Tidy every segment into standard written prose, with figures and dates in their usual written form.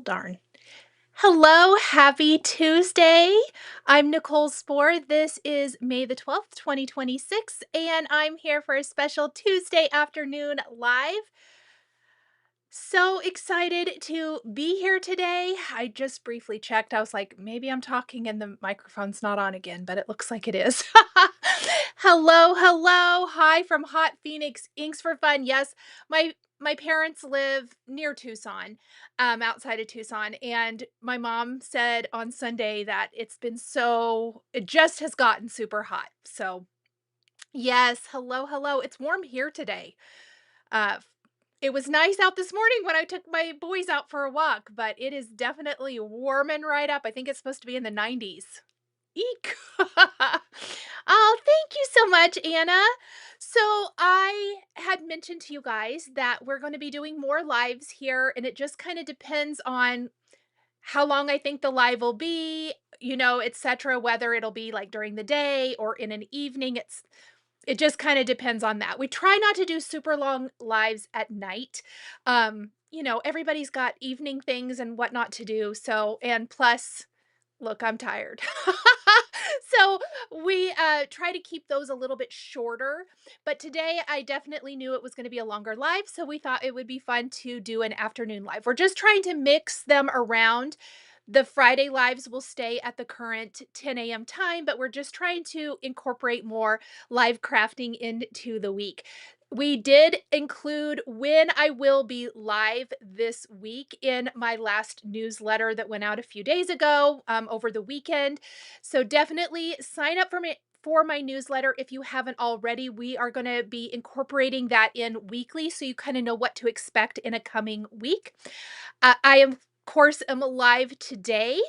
darn. Hello, happy Tuesday. I'm Nicole Spohr. This is May the 12th, 2026, and I'm here for a special Tuesday afternoon live. So excited to be here today. I just briefly checked. I was like, maybe I'm talking and the microphone's not on again, but it looks like it is. Hello, hello. Hi from Hot Phoenix, Inks for Fun. Yes, my parents live near Tucson, outside of Tucson, and my mom said on Sunday that it just has gotten super hot. So, yes, hello, hello. It's warm here today. Uh, it was nice out this morning when I took my boys out for a walk, but it is definitely warming right up. I think it's supposed to be in the 90s. Eek. Oh, thank you so much, Anna. So I had mentioned to you guys that we're going to be doing more lives here, and it just kind of depends on how long I think the live will be, etc., whether it'll be like during the day or in an evening. It just kind of depends on that. We try not to do super long lives at night. Everybody's got evening things and whatnot to do. So, and plus, look, I'm tired. So we try to keep those a little bit shorter. But today I definitely knew it was going to be a longer live. So we thought it would be fun to do an afternoon live. We're just trying to mix them around. The Friday lives will stay at the current 10 a.m. time, but we're just trying to incorporate more live crafting into the week. We did include when I will be live this week in my last newsletter that went out a few days ago, over the weekend. So definitely sign up for my newsletter if you haven't already. We are going to be incorporating that in weekly so you kind of know what to expect in a coming week. I am, of course, am live today.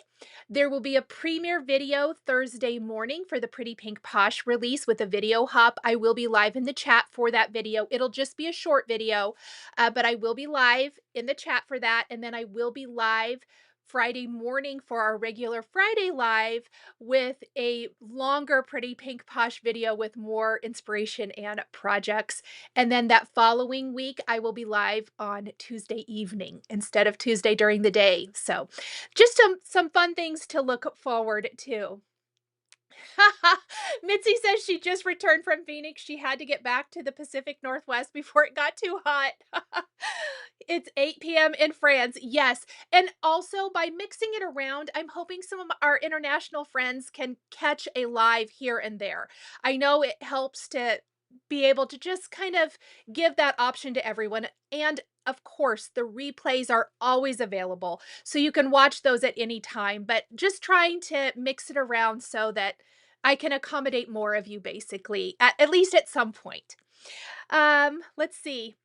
There will be a premiere video Thursday morning for the Pretty Pink Posh release with a video hop. I will be live in the chat for that video. It'll just be a short video, but I will be live in the chat for that. And then I will be live Friday morning for our regular Friday live with a longer Pretty Pink Posh video with more inspiration and projects. And then that following week, I will be live on Tuesday evening instead of Tuesday during the day. So just some fun things to look forward to. Mitzi says she just returned from Phoenix. She had to get back to the Pacific Northwest before it got too hot. It's 8 p.m. in France. Yes. And also by mixing it around, I'm hoping some of our international friends can catch a live here and there. I know it helps to be able to just kind of give that option to everyone. And of course, the replays are always available, so you can watch those at any time, but just trying to mix it around so that I can accommodate more of you basically, at least at some point. Let's see.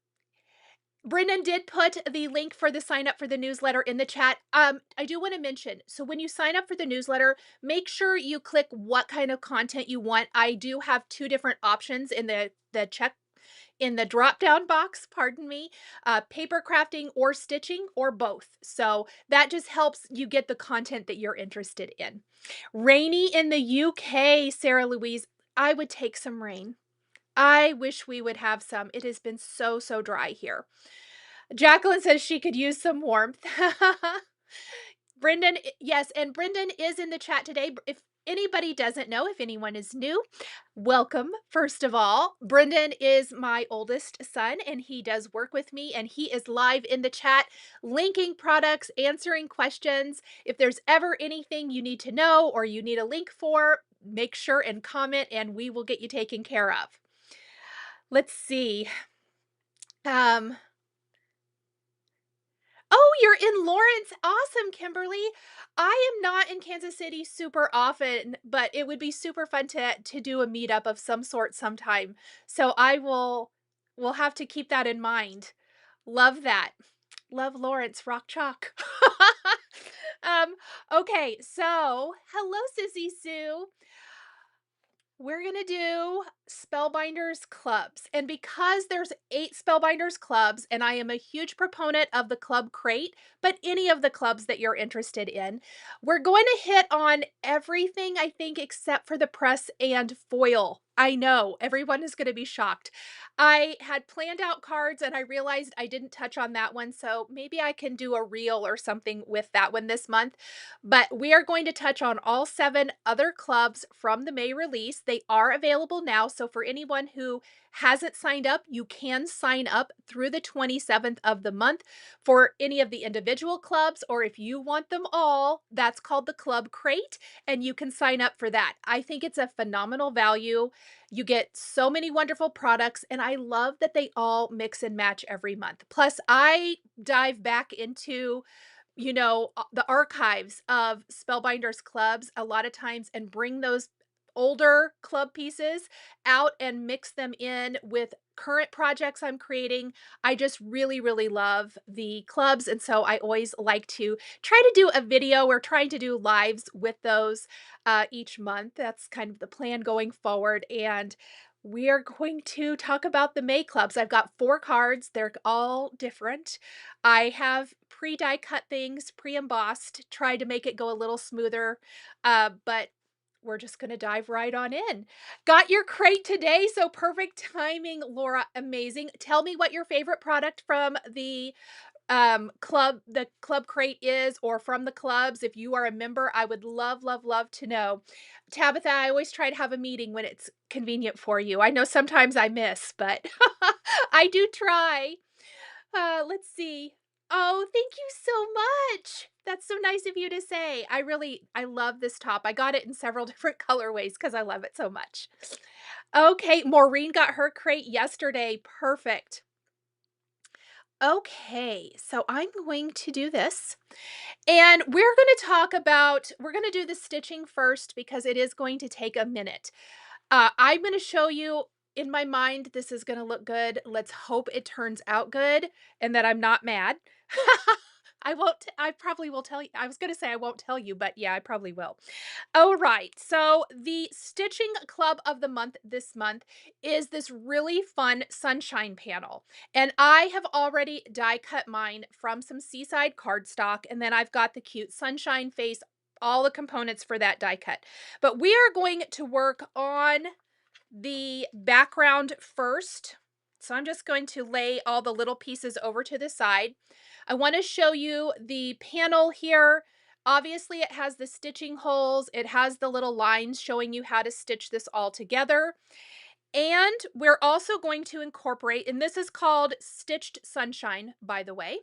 Brendan did put the link for the sign up for the newsletter in the chat. I do want to mention, so when you sign up for the newsletter, make sure you click what kind of content you want. I do have two different options in the drop down box, pardon me, paper crafting or stitching or both. So that just helps you get the content that you're interested in. Rainy in the UK, Sarah Louise. I would take some rain. I wish we would have some. It has been so dry here. Jacqueline says she could use some warmth. Brendan, yes, and Brendan is in the chat today. If anybody doesn't know, if anyone is new, welcome, first of all. Brendan is my oldest son, and he does work with me, and he is live in the chat, linking products, answering questions. If there's ever anything you need to know or you need a link for, make sure and comment, and we will get you taken care of. Let's see. Oh, you're in Lawrence. Awesome, Kimberly. I am not in Kansas City super often, but it would be super fun to do a meetup of some sort sometime. So we'll have to keep that in mind. Love that. Love Lawrence, rock chalk. Okay, so hello, Sissy Sue. We're going to do Spellbinders clubs. And because there's 8 Spellbinders clubs, and I am a huge proponent of the club crate, but any of the clubs that you're interested in, we're going to hit on everything, I think, except for the press and foil. I know everyone is going to be shocked. I had planned out cards and I realized I didn't touch on that one. So maybe I can do a reel or something with that one this month. But we are going to touch on all 7 other clubs from the May release. They are available now. So for anyone who hasn't signed up, you can sign up through the 27th of the month for any of the individual clubs, or if you want them all, that's called the Club Crate, and you can sign up for that. I think it's a phenomenal value. You get so many wonderful products, and I love that they all mix and match every month. Plus, I dive back into the archives of Spellbinders clubs a lot of times and bring those older club pieces out and mix them in with current projects I'm creating. I just really, really love the clubs. And so I always like to try to do a video or trying to do lives with those each month. That's kind of the plan going forward. And we are going to talk about the May clubs. I've got 4 cards. They're all different. I have pre-die cut things, pre-embossed, tried to make it go a little smoother, but we're just going to dive right on in. Got your crate today, so perfect timing, Laura. Amazing. Tell me what your favorite product from the club crate is, or from the clubs. If you are a member, I would love to know. Tabitha, I always try to have a meeting when it's convenient for you. I know sometimes I miss, but I do try. Let's see. Oh, thank you so much. That's so nice of you to say. I love this top. I got it in several different colorways because I love it so much. Okay, Maureen got her crate yesterday. Perfect. Okay, so I'm going to do this. And we're going to do the stitching first because it is going to take a minute. I'm going to show you in my mind, this is going to look good. Let's hope it turns out good and that I'm not mad. I probably will tell you. I was going to say I won't tell you, but yeah, I probably will. All right. So the stitching club of the month this month is this really fun sunshine panel. And I have already die cut mine from some Seaside cardstock. And then I've got the cute sunshine face, all the components for that die cut. But we are going to work on the background first. So I'm just going to lay all the little pieces over to the side. I want to show you the panel here. Obviously, it has the stitching holes. It has the little lines showing you how to stitch this all together. And we're also going to incorporate, and this is called Stitched Sunshine, by the way.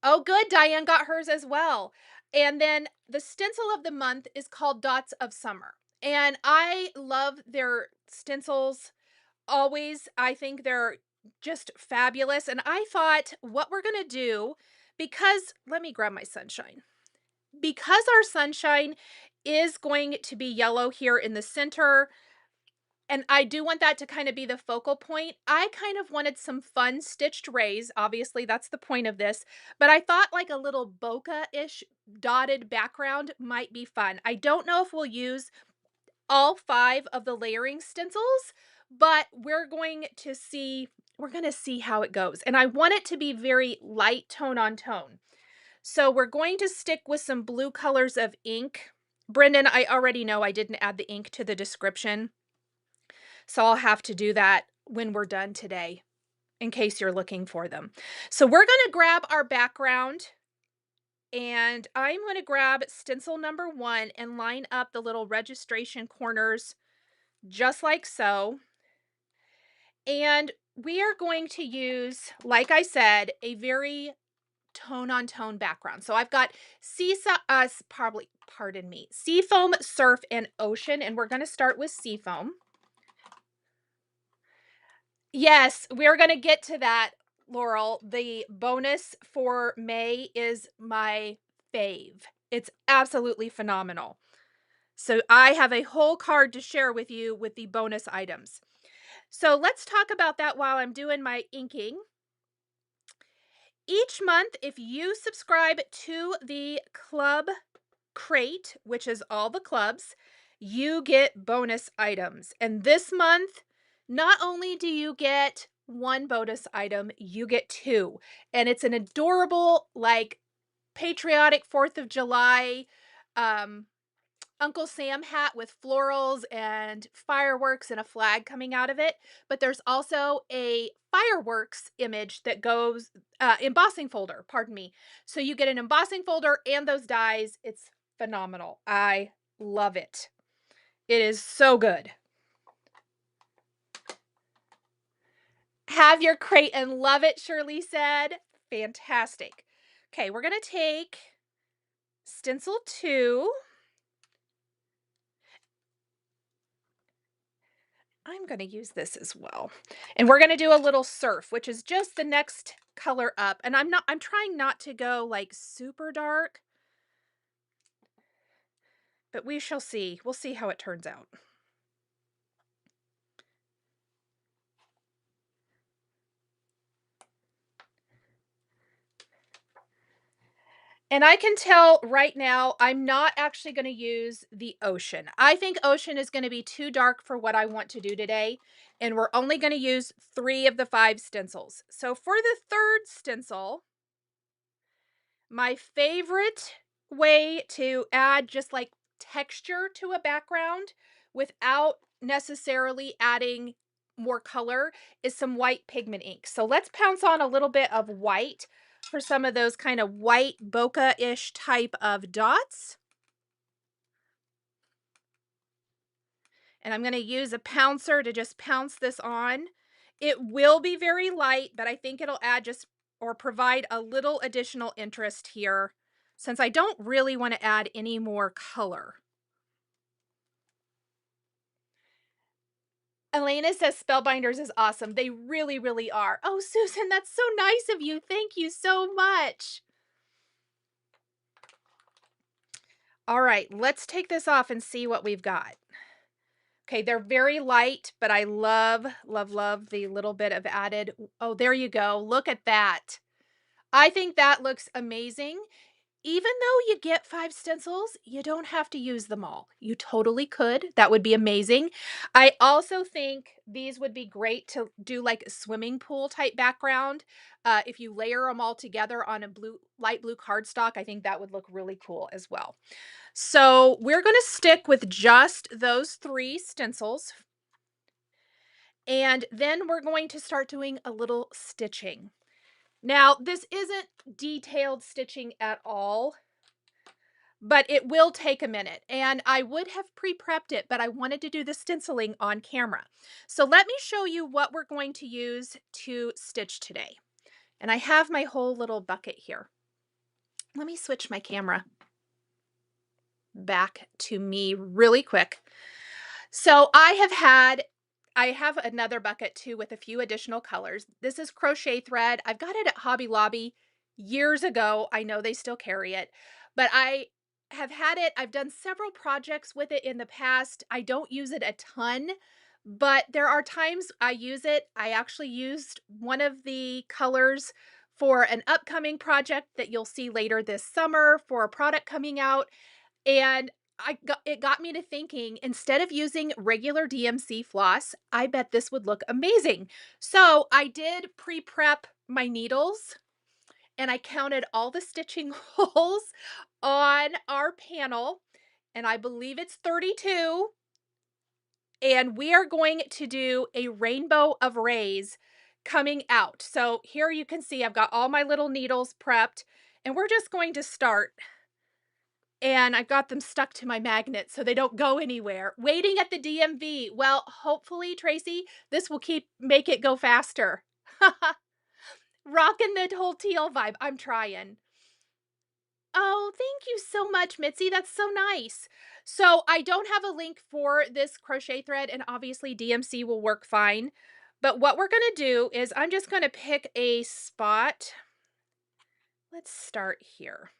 Oh, good. Diane got hers as well. And then the stencil of the month is called Dots of Summer. And I love their stencils always. I think they're just fabulous. And I thought what we're going to do, because let me grab my sunshine. Because our sunshine is going to be yellow here in the center, and I do want that to kind of be the focal point. I kind of wanted some fun stitched rays. Obviously, that's the point of this. But I thought like a little bokeh-ish dotted background might be fun. I don't know if we'll use all 5 of the layering stencils, but we're going to see how it goes. And I want it to be very light tone on tone. So we're going to stick with some blue colors of ink. Brendan, I already know I didn't add the ink to the description. So I'll have to do that when we're done today, in case you're looking for them. So we're going to grab our background, and I'm going to grab stencil number 1 and line up the little registration corners just like so. And we are going to use, like I said, a very tone on tone background. So I've got seafoam, surf, and ocean, and we're going to start with seafoam. Yes, we're going to get to that, Laurel. The bonus for May is my fave. It's absolutely phenomenal. So I have a whole card to share with you with the bonus items. So let's talk about that while I'm doing my inking. Each month, if you subscribe to the Club Crate, which is all the clubs, you get bonus items. And this month, not only do you get one bonus item, you get two. And it's an adorable, like, patriotic 4th of July um, Uncle Sam hat with florals and fireworks and a flag coming out of it. But there's also a fireworks image that goes, embossing folder, pardon me. So you get an embossing folder and those dies. It's phenomenal. I love it. It is so good. Have your crate and love it, Shirley said. Fantastic. Okay, we're going to take stencil 2. I'm going to use this as well. And we're going to do a little surf, which is just the next color up. And I'm trying not to go like super dark, but we shall see. We'll see how it turns out. And I can tell right now, I'm not actually going to use the ocean. I think ocean is going to be too dark for what I want to do today. And we're only going to use 3 of the 5 stencils. So for the 3rd stencil, my favorite way to add just like texture to a background without necessarily adding more color is some white pigment ink. So let's pounce on a little bit of white for some of those kind of white bokeh-ish type of dots. And I'm going to use a pouncer to just pounce this on. It will be very light, but I think it'll add just or provide a little additional interest here since I don't really want to add any more color. Elena says Spellbinders is awesome. They really, really are. Oh, Susan, that's so nice of you. Thank you so much. All right, let's take this off and see what we've got. Okay, they're very light, but I love, love, love the little bit of added. Oh, there you go. Look at that. I think that looks amazing. Even though you get 5 stencils, you don't have to use them all. You totally could. That would be amazing. I also think these would be great to do like a swimming pool type background. If you layer them all together on a light blue cardstock, I think that would look really cool as well. So we're going to stick with just those 3 stencils. And then we're going to start doing a little stitching. Now, this isn't detailed stitching at all, but it will take a minute. And I would have pre-prepped it, but I wanted to do the stenciling on camera. So let me show you what we're going to use to stitch today. And I have my whole little bucket here. Let me switch my camera back to me really quick. So I have another bucket too with a few additional colors. This is crochet thread. I've got it at Hobby Lobby years ago. I know they still carry it, but I have had it. I've done several projects with it in the past. I don't use it a ton, but there are times I use it. I actually used one of the colors for an upcoming project that you'll see later this summer for a product coming out. And it got me to thinking, instead of using regular DMC floss, I bet this would look amazing. So I did pre-prep my needles and I counted all the stitching holes on our panel, and I believe it's 32. And we are going to do a rainbow of rays coming out. So here you can see I've got all my little needles prepped, and we're just going to start. And I've got them stuck to my magnet so they don't go anywhere. Waiting at the DMV. Well, hopefully, Tracy, this will make it go faster. Rocking the whole teal vibe. I'm trying. Oh, thank you so much, Mitzi. That's so nice. So I don't have a link for this crochet thread, and obviously DMC will work fine. But what we're going to do is I'm just going to pick a spot. Let's start here.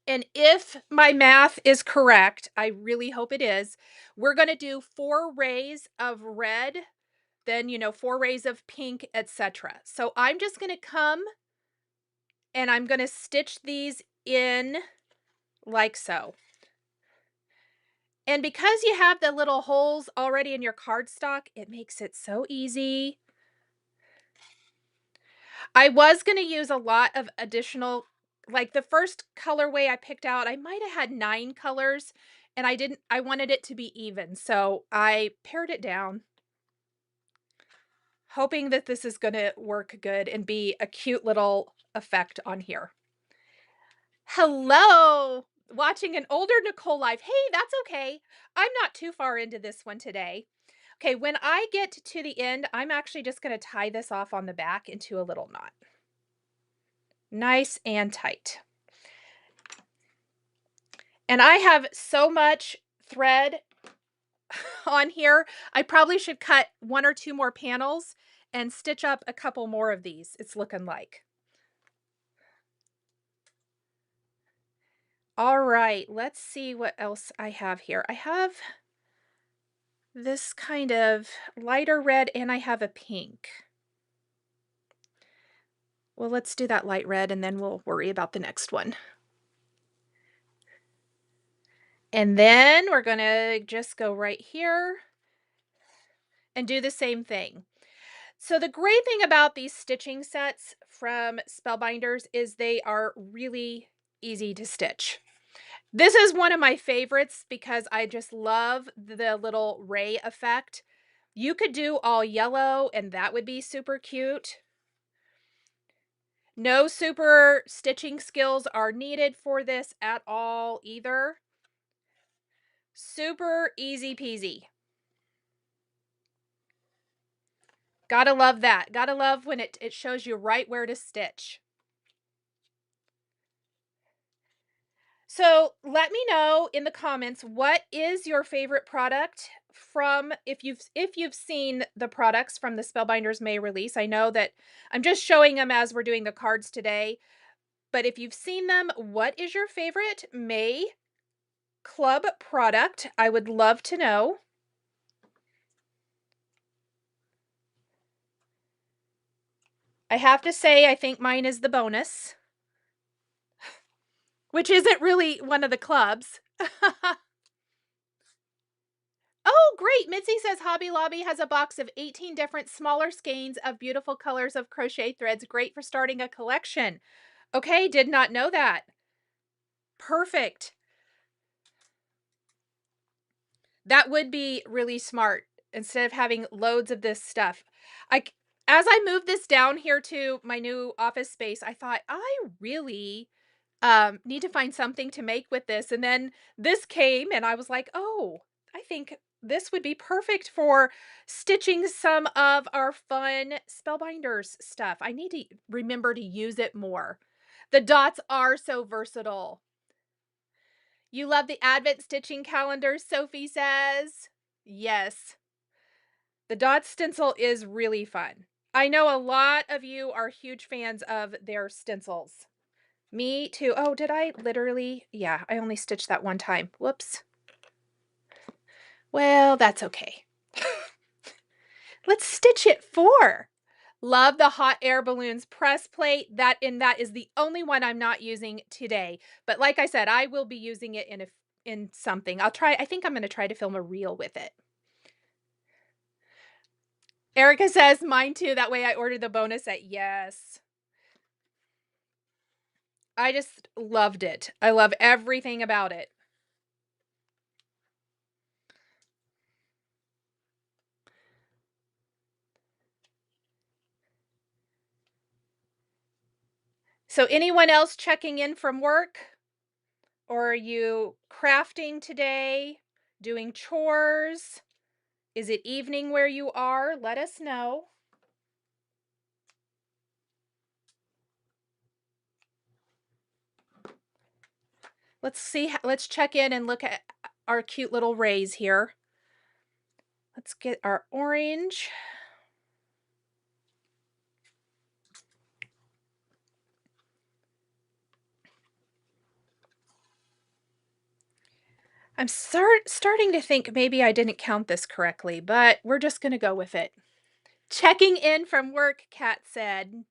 And if my math is correct, I really hope it is, we're going to do 4 rays of red, then, 4 rays of pink, etc. So I'm just going to come and I'm going to stitch these in like so. And because you have the little holes already in your cardstock, it makes it so easy. I was going to use a lot of additional, like the first colorway I picked out, I might have had 9 colors and I wanted it to be even. So I pared it down, hoping that this is going to work good and be a cute little effect on here. Hello, watching an older Nichol live. Hey, that's okay. I'm not too far into this one today. Okay, when I get to the end, I'm actually just going to tie this off on the back into a little knot. Nice and tight. And I have so much thread on here. I probably should cut 1 or 2 more panels and stitch up a couple more of these. It's looking like. All right, let's see what else I have here. I have this kind of lighter red and I have a pink. Well, let's do that light red and then we'll worry about the next one. And then we're going to just go right here and do the same thing. So the great thing about these stitching sets from Spellbinders is they are really easy to stitch. This is one of my favorites because I just love the little ray effect. You could do all yellow and that would be super cute. No super stitching skills are needed for this at all either. Super easy peasy. Gotta love that. Gotta love when it shows you right where to stitch. So let me know in the comments, what is your favorite product from, if you've seen the products from the Spellbinders May release. I know that I'm just showing them as we're doing the cards today, but if you've seen them, what is your favorite May Club product? I would love to know. I have to say, I think mine is the bonus, which isn't really one of the clubs. Oh, great. Mitzi says Hobby Lobby has a box of 18 different smaller skeins of beautiful colors of crochet threads. Great for starting a collection. Okay, did not know that. Perfect. That would be really smart instead of having loads of this stuff. As I moved this down here to my new office space, I thought I really need to find something to make with this. And then this came and I was like, oh, I think this would be perfect for stitching some of our fun Spellbinders stuff. I need to remember to use it more. The dots are so versatile. You love the Advent stitching calendar, Sophie says. Yes. The dot stencil is really fun. I know a lot of you are huge fans of their stencils. Me too. Oh, did I literally? Yeah, I only stitched that one time. Whoops. Well, that's okay. Let's stitch it 4. Love the hot air balloons press plate. That is the only one I'm not using today. But like I said, I will be using it in something. I think I'm going to try to film a reel with it. Erica says mine too. That way I ordered the bonus set. Yes. I just loved it. I love everything about it. So anyone else checking in from work? Or are you crafting today? Doing chores? Is it evening where you are? Let us know. Let's check in and look at our cute little rays here. Let's get our orange. I'm starting to think maybe I didn't count this correctly, but we're just going to go with it. Checking in from work, Kat said.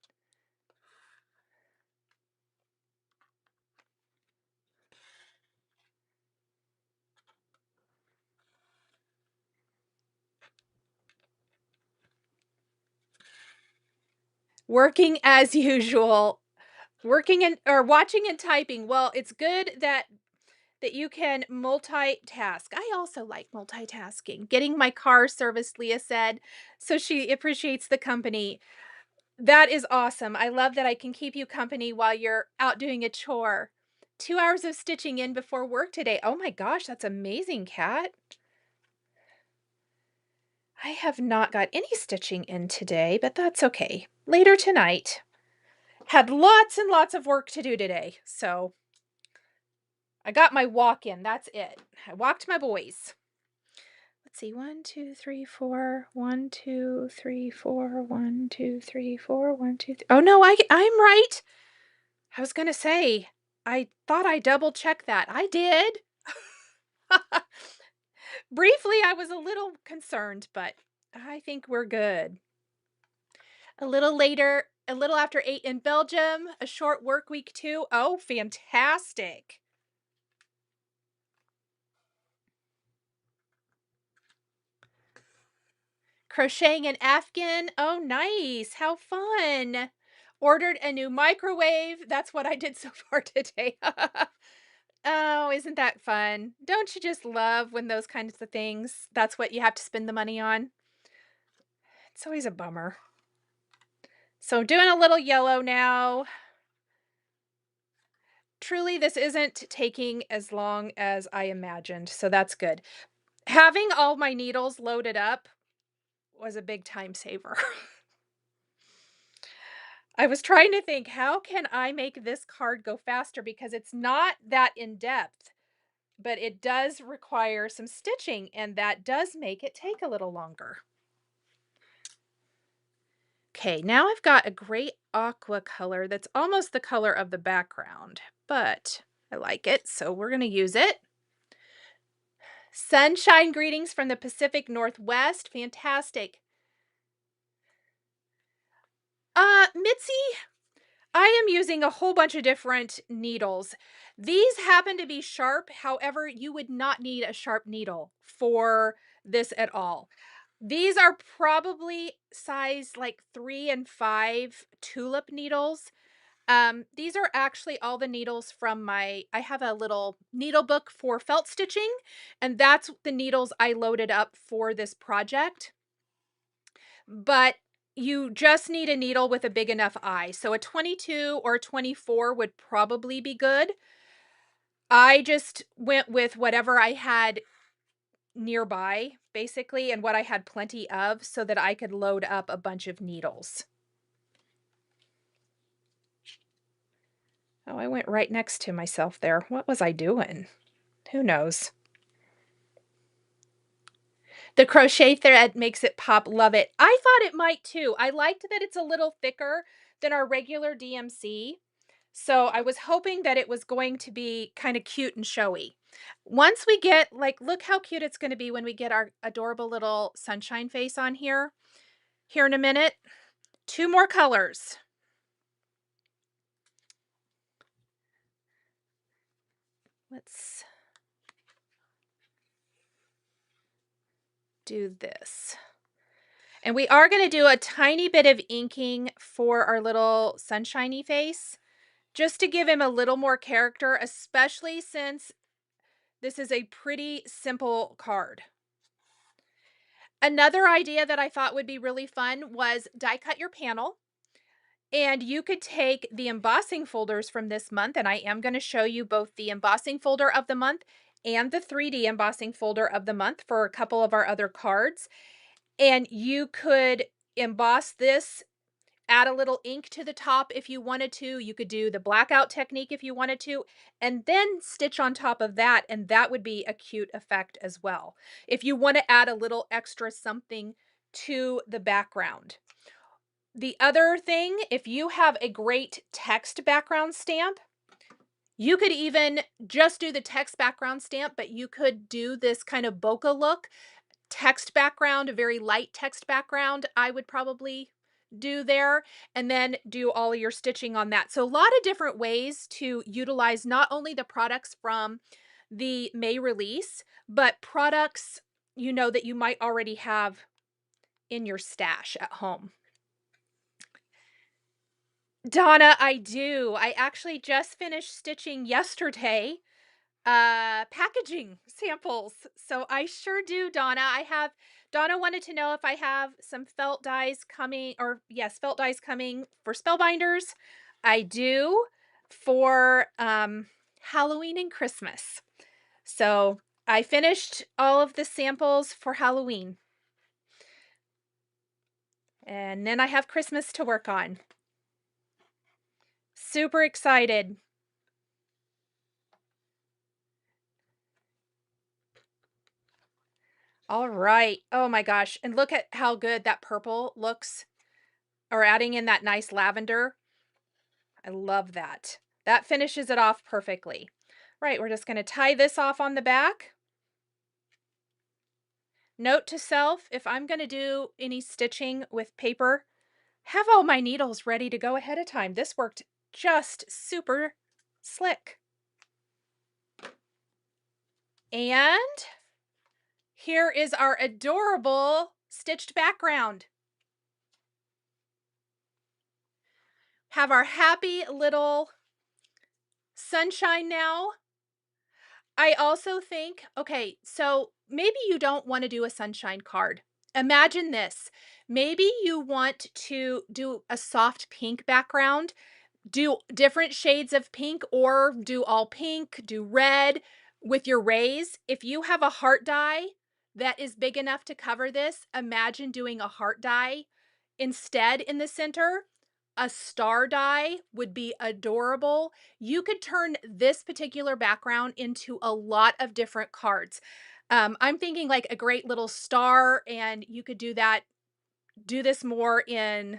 Working as usual. Working and or watching and typing. Well, it's good that you can multitask. I also like multitasking. Getting my car serviced, Leah said, so she appreciates the company. That is awesome. I love that I can keep you company while you're out doing a chore. 2 hours of stitching in before work today. Oh my gosh, that's amazing, Kat. I have not got any stitching in today, but that's okay. Later tonight. Had lots and lots of work to do today, so I got my walk in. That's it. I walked my boys. Let's see. 1, 2, 3, 4. 1, 2, 3, 4. 1, 2, 3, 4. 1, 2, 3. Oh no, I'm right. I was gonna say, I thought I double checked that. I did. Briefly, I was a little concerned, but I think we're good. A little later, a little after 8 in Belgium, a short work week too. Oh, fantastic. Crocheting an Afghan. Oh, nice. How fun. Ordered a new microwave. That's what I did so far today. Oh, isn't that fun? Don't you just love when those kinds of things, that's what you have to spend the money on? It's always a bummer. So I'm doing a little yellow now. Truly, this isn't taking as long as I imagined, so that's good. Having all my needles loaded up was a big time saver. I was trying to think, how can I make this card go faster? Because it's not that in depth, but it does require some stitching, and that does make it take a little longer. Okay, now I've got a great aqua color that's almost the color of the background, but I like it, so we're going to use it. Sunshine greetings from the Pacific Northwest. Fantastic. Mitzi, I am using a whole bunch of different needles. These happen to be sharp. However, you would not need a sharp needle for this at all. These are probably size like 3 and 5 tulip needles. These are actually all the needles from I have a little needle book for felt stitching, and that's the needles I loaded up for this project. But you just need a needle with a big enough eye. So a 22 or 24 would probably be good. I just went with whatever I had nearby, basically, and what I had plenty of so that I could load up a bunch of needles. Oh, I went right next to myself there. What was I doing? Who knows? The crochet thread makes it pop. Love it. I thought it might too. I liked that it's a little thicker than our regular DMC. So I was hoping that it was going to be kind of cute and showy. Once we get, like, look how cute it's going to be when we get our adorable little sunshine face on here in a minute. 2 more colors. Let's do this. And we are going to do a tiny bit of inking for our little sunshiny face, just to give him a little more character, especially since this is a pretty simple card. Another idea that I thought would be really fun was die cut your panel. And you could take the embossing folders from this month, and I am going to show you both the embossing folder of the month and the 3D embossing folder of the month for a couple of our other cards. And you could emboss this, add a little ink to the top if you wanted to. You could do the blackout technique if you wanted to, and then stitch on top of that, and that would be a cute effect as well. If you want to add a little extra something to the background. The other thing, if you have a great text background stamp, you could even just do the text background stamp, but you could do this kind of bokeh look text background, a very light text background, I would probably do there, and then do all of your stitching on that. So a lot of different ways to utilize not only the products from the May release, but products, you know, that you might already have in your stash at home. Donna, I do. I actually just finished stitching yesterday packaging samples. So I sure do, Donna. Donna wanted to know if I have some felt dies coming, or yes, felt dies coming for Spellbinders. I do, for Halloween and Christmas. So I finished all of the samples for Halloween. And then I have Christmas to work on. Super excited. All right. Oh my gosh. And look at how good that purple looks, or adding in that nice lavender. I love that. That finishes it off perfectly. Right, we're just going to tie this off on the back. Note to self, if I'm going to do any stitching with paper, have all my needles ready to go ahead of time. This worked just super slick. And here is our adorable stitched background. Have our happy little sunshine now. I also think, okay, so maybe you don't want to do a sunshine card. Imagine this. Maybe you want to do a soft pink background, do different shades of pink, or do all pink, do red with your rays. If you have a heart die that is big enough to cover this, imagine doing a heart die instead in the center. A star die would be adorable. You could turn this particular background into a lot of different cards. I'm thinking like a great little star, and you could do this more in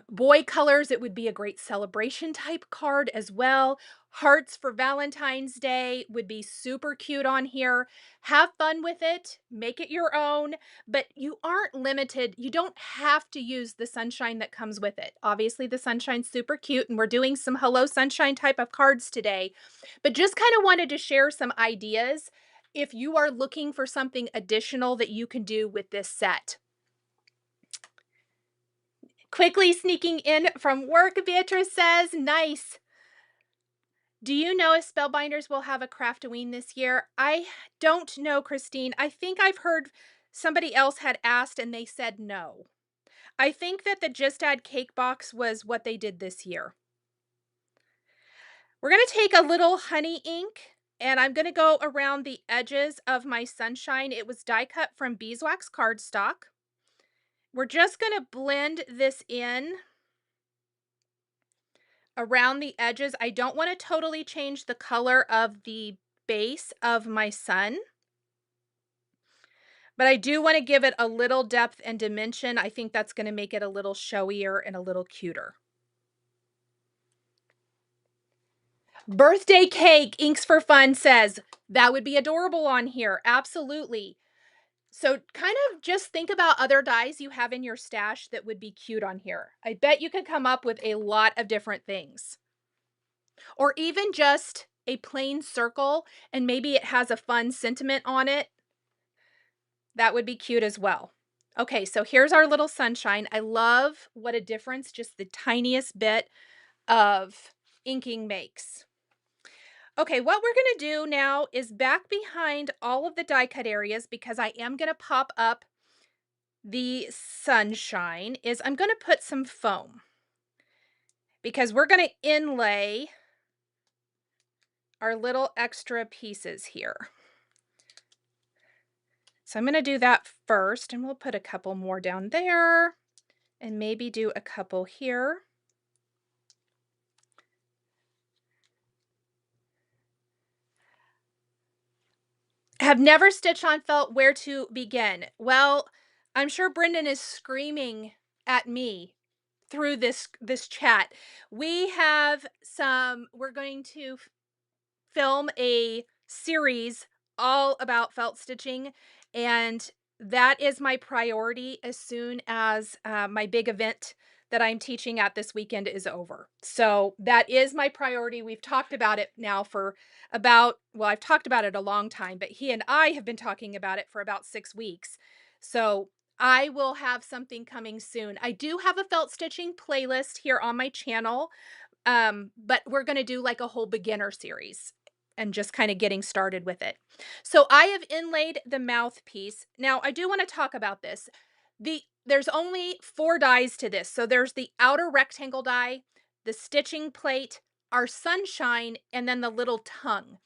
boy colors. It would be a great celebration type card as well. Hearts for Valentine's Day would be super cute on here. Have fun with it, make it your own, but you aren't limited. You don't have to use the sunshine that comes with it. Obviously the sunshine's super cute, and we're doing some Hello Sunshine type of cards today, but just kind of wanted to share some ideas if you are looking for something additional that you can do with this set. Quickly sneaking in from work, Beatrice says, nice. Do you know if Spellbinders will have a Craftoween this year? I don't know, Christine. I think I've heard somebody else had asked and they said no. I think that the Just Add Cake Box was what they did this year. We're going to take a little honey ink, and I'm going to go around the edges of my sunshine. It was die cut from Beeswax Cardstock. We're just going to blend this in around the edges. I don't want to totally change the color of the base of my sun, but I do want to give it a little depth and dimension. I think that's going to make it a little showier and a little cuter. Birthday cake, Inks for Fun says, that would be adorable on here. Absolutely. So kind of just think about other dies you have in your stash that would be cute on here. I bet you could come up with a lot of different things. Or even just a plain circle, and maybe it has a fun sentiment on it. That would be cute as well. Okay, so here's our little sunshine. I love what a difference just the tiniest bit of inking makes. Okay, what we're going to do now is back behind all of the die cut areas, because I am going to pop up the sunshine, is I'm going to put some foam, because we're going to inlay our little extra pieces here. So I'm going to do that first, and we'll put a couple more down there and maybe do a couple here. Have never stitched on felt, where to begin? Well, I'm sure Brendan is screaming at me through this chat. We're going to film a series all about felt stitching, and that is my priority as soon as my big event that I'm teaching at this weekend is over. So that is my priority. We've talked about it now for well, I've talked about it a long time, but he and I have been talking about it for about 6 weeks. So I will have something coming soon. I do have a felt stitching playlist here on my channel, but we're gonna do like a whole beginner series and just kind of getting started with it. So I have inlaid the mouthpiece. Now I do want to talk about this. There's only 4 dies to this. So there's the outer rectangle die, the stitching plate, our sunshine, and then the little tongue.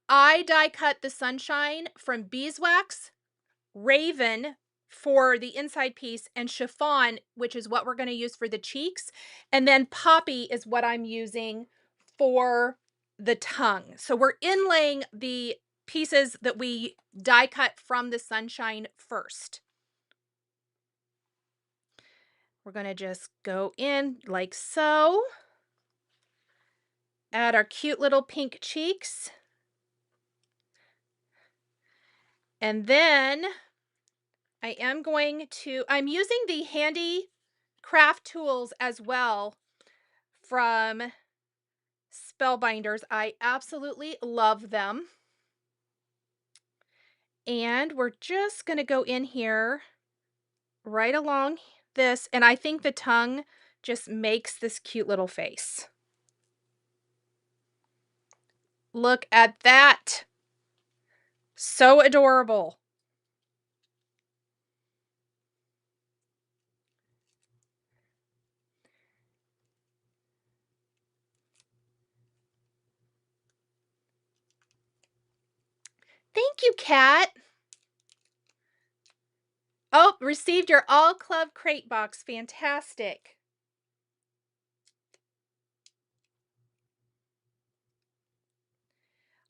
I die cut the sunshine from beeswax, raven for the inside piece, and chiffon, which is what we're going to use for the cheeks. And then poppy is what I'm using for the tongue. So we're inlaying the pieces that we die cut from the sunshine first. We're going to just go in like so. Add our cute little pink cheeks. And then I'm using the handy craft tools as well from Spellbinders. I absolutely love them. And we're just going to go in here right along this. And I think the tongue just makes this cute little face. Look at that. So adorable. Thank you, Kat. Oh, received your All Club crate box. Fantastic.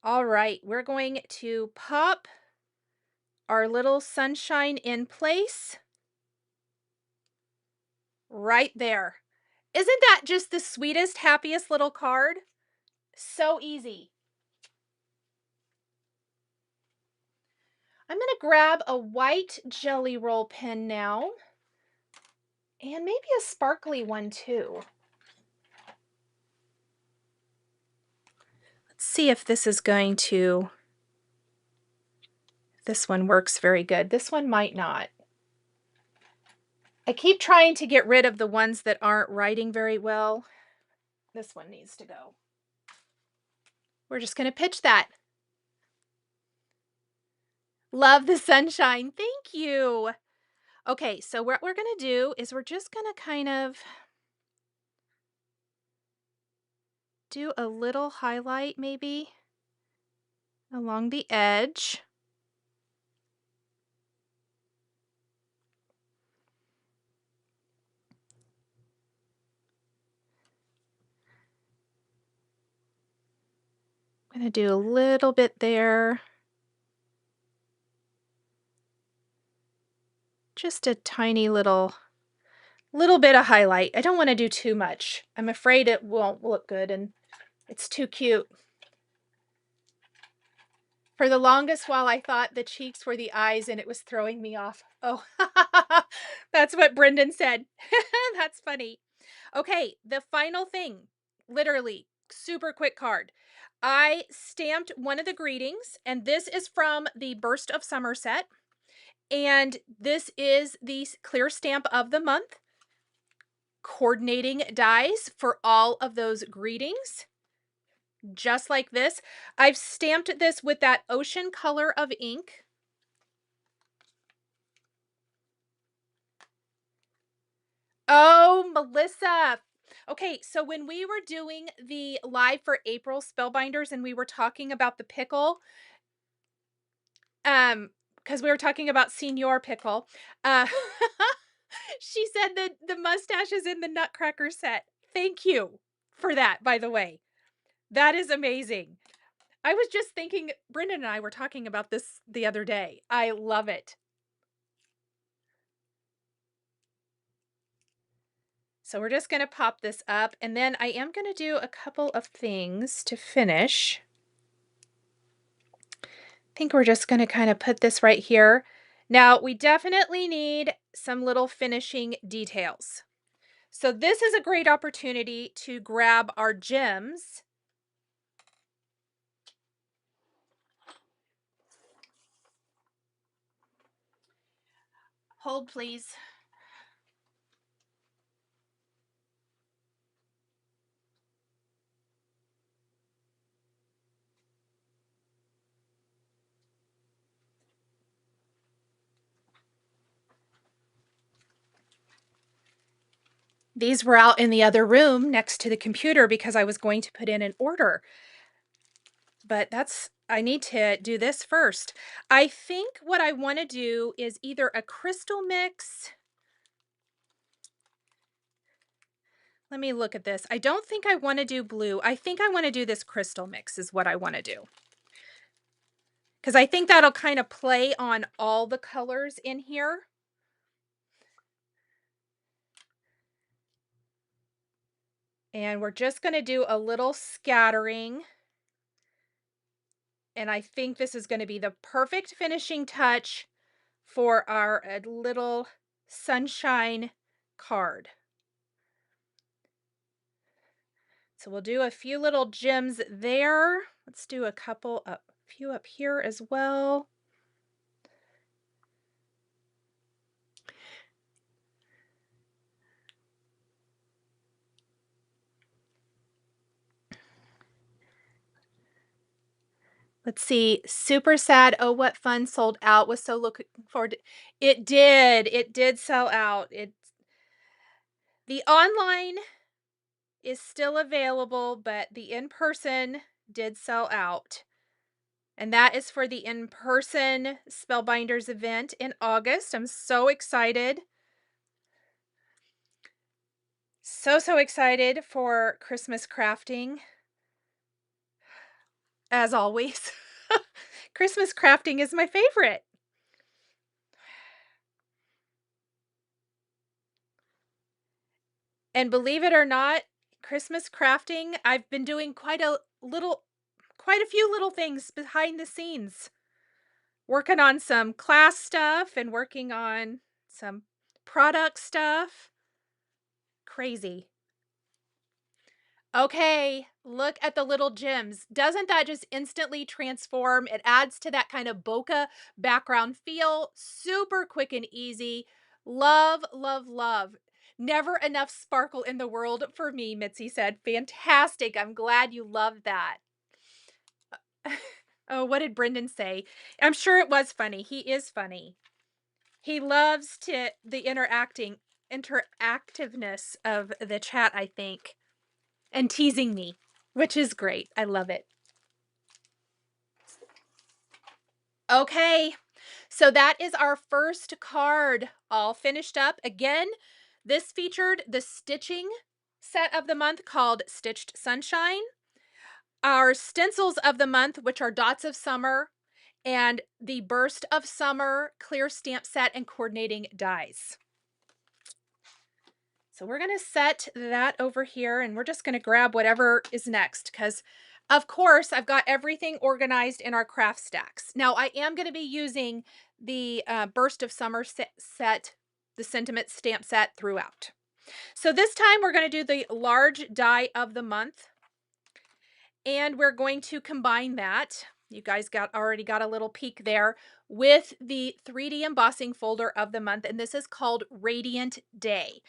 All right, we're going to pop our little sunshine in place right there. Isn't that just the sweetest, happiest little card? So easy. I'm going to grab a white jelly roll pen now, and maybe a sparkly one too. Let's see if this is going to, this one works very good. This one might not. I keep trying to get rid of the ones that aren't writing very well. This one needs to go. We're just going to pitch that. Love the sunshine. Thank you. Okay, so what we're going to do is we're just going to kind of do a little highlight maybe along the edge. I'm going to do a little bit there. Just a tiny little bit of highlight. I don't want to do too much. I'm afraid it won't look good and it's too cute. For the longest while, I thought the cheeks were the eyes and it was throwing me off. Oh, that's what Brendan said. That's funny. Okay, the final thing, literally super quick card. I stamped one of the greetings, and this is from the Burst of Summer set. And this is the clear stamp of the month. Coordinating dies for all of those greetings. Just like this. I've stamped this with that ocean color of ink. Oh, Melissa. Okay, so when we were doing the live for April Spellbinders and we were talking about the pickle, because we were talking about Senior Pickle, she said that the mustache is in the Nutcracker set. Thank you for that, by the way. That is amazing. I was just thinking, Brendan and I were talking about this the other day. I love it. So we're just going to pop this up, and then I am going to do a couple of things to finish. I think we're just going to kind of put this right here. Now, we definitely need some little finishing details. So this is a great opportunity to grab our gems. Hold, please. These were out in the other room next to the computer because I was going to put in an order. But I need to do this first. I think what I want to do is either a crystal mix. Let me look at this. I don't think I want to do blue. I think I want to do this crystal mix is what I want to do. Because I think that'll kind of play on all the colors in here. And we're just going to do a little scattering. And I think this is going to be the perfect finishing touch for our little sunshine card. So we'll do a few little gems there. Let's do a few up here as well. Let's see. Super sad. Oh, what fun sold out. Was so looking forward to it. Did sell out. The online is still available, but the in-person did sell out. And that is for the in-person Spellbinders event in August. I'm so excited. So excited for Christmas crafting. As always. Christmas crafting is my favorite. And believe it or not, Christmas crafting, I've been doing quite a few little things behind the scenes. Working on some class stuff and working on some product stuff. Crazy. Okay, look at the little gems. Doesn't that just instantly transform? It adds to that kind of bokeh background feel. Super quick and easy. Love, love, love. Never enough sparkle in the world for me, Mitzi said. Fantastic. I'm glad you love that. Oh, what did Brendan say? I'm sure it was funny. He is funny. He loves the interactiveness of the chat, I think. And teasing me, which is great. I love it. Okay, so that is our first card all finished up. Again, this featured the stitching set of the month called Stitched Sunshine, our stencils of the month, which are Dots of Summer, and the Burst of Summer clear stamp set and coordinating dies. So we're going to set that over here, and we're just going to grab whatever is next because, of course, I've got everything organized in our craft stacks. Now, I am going to be using the Burst of Summer set, the sentiment stamp set throughout. So this time we're going to do the large die of the month, and we're going to combine that. You guys already got a little peek there with the 3D embossing folder of the month, and this is called Radiant Day.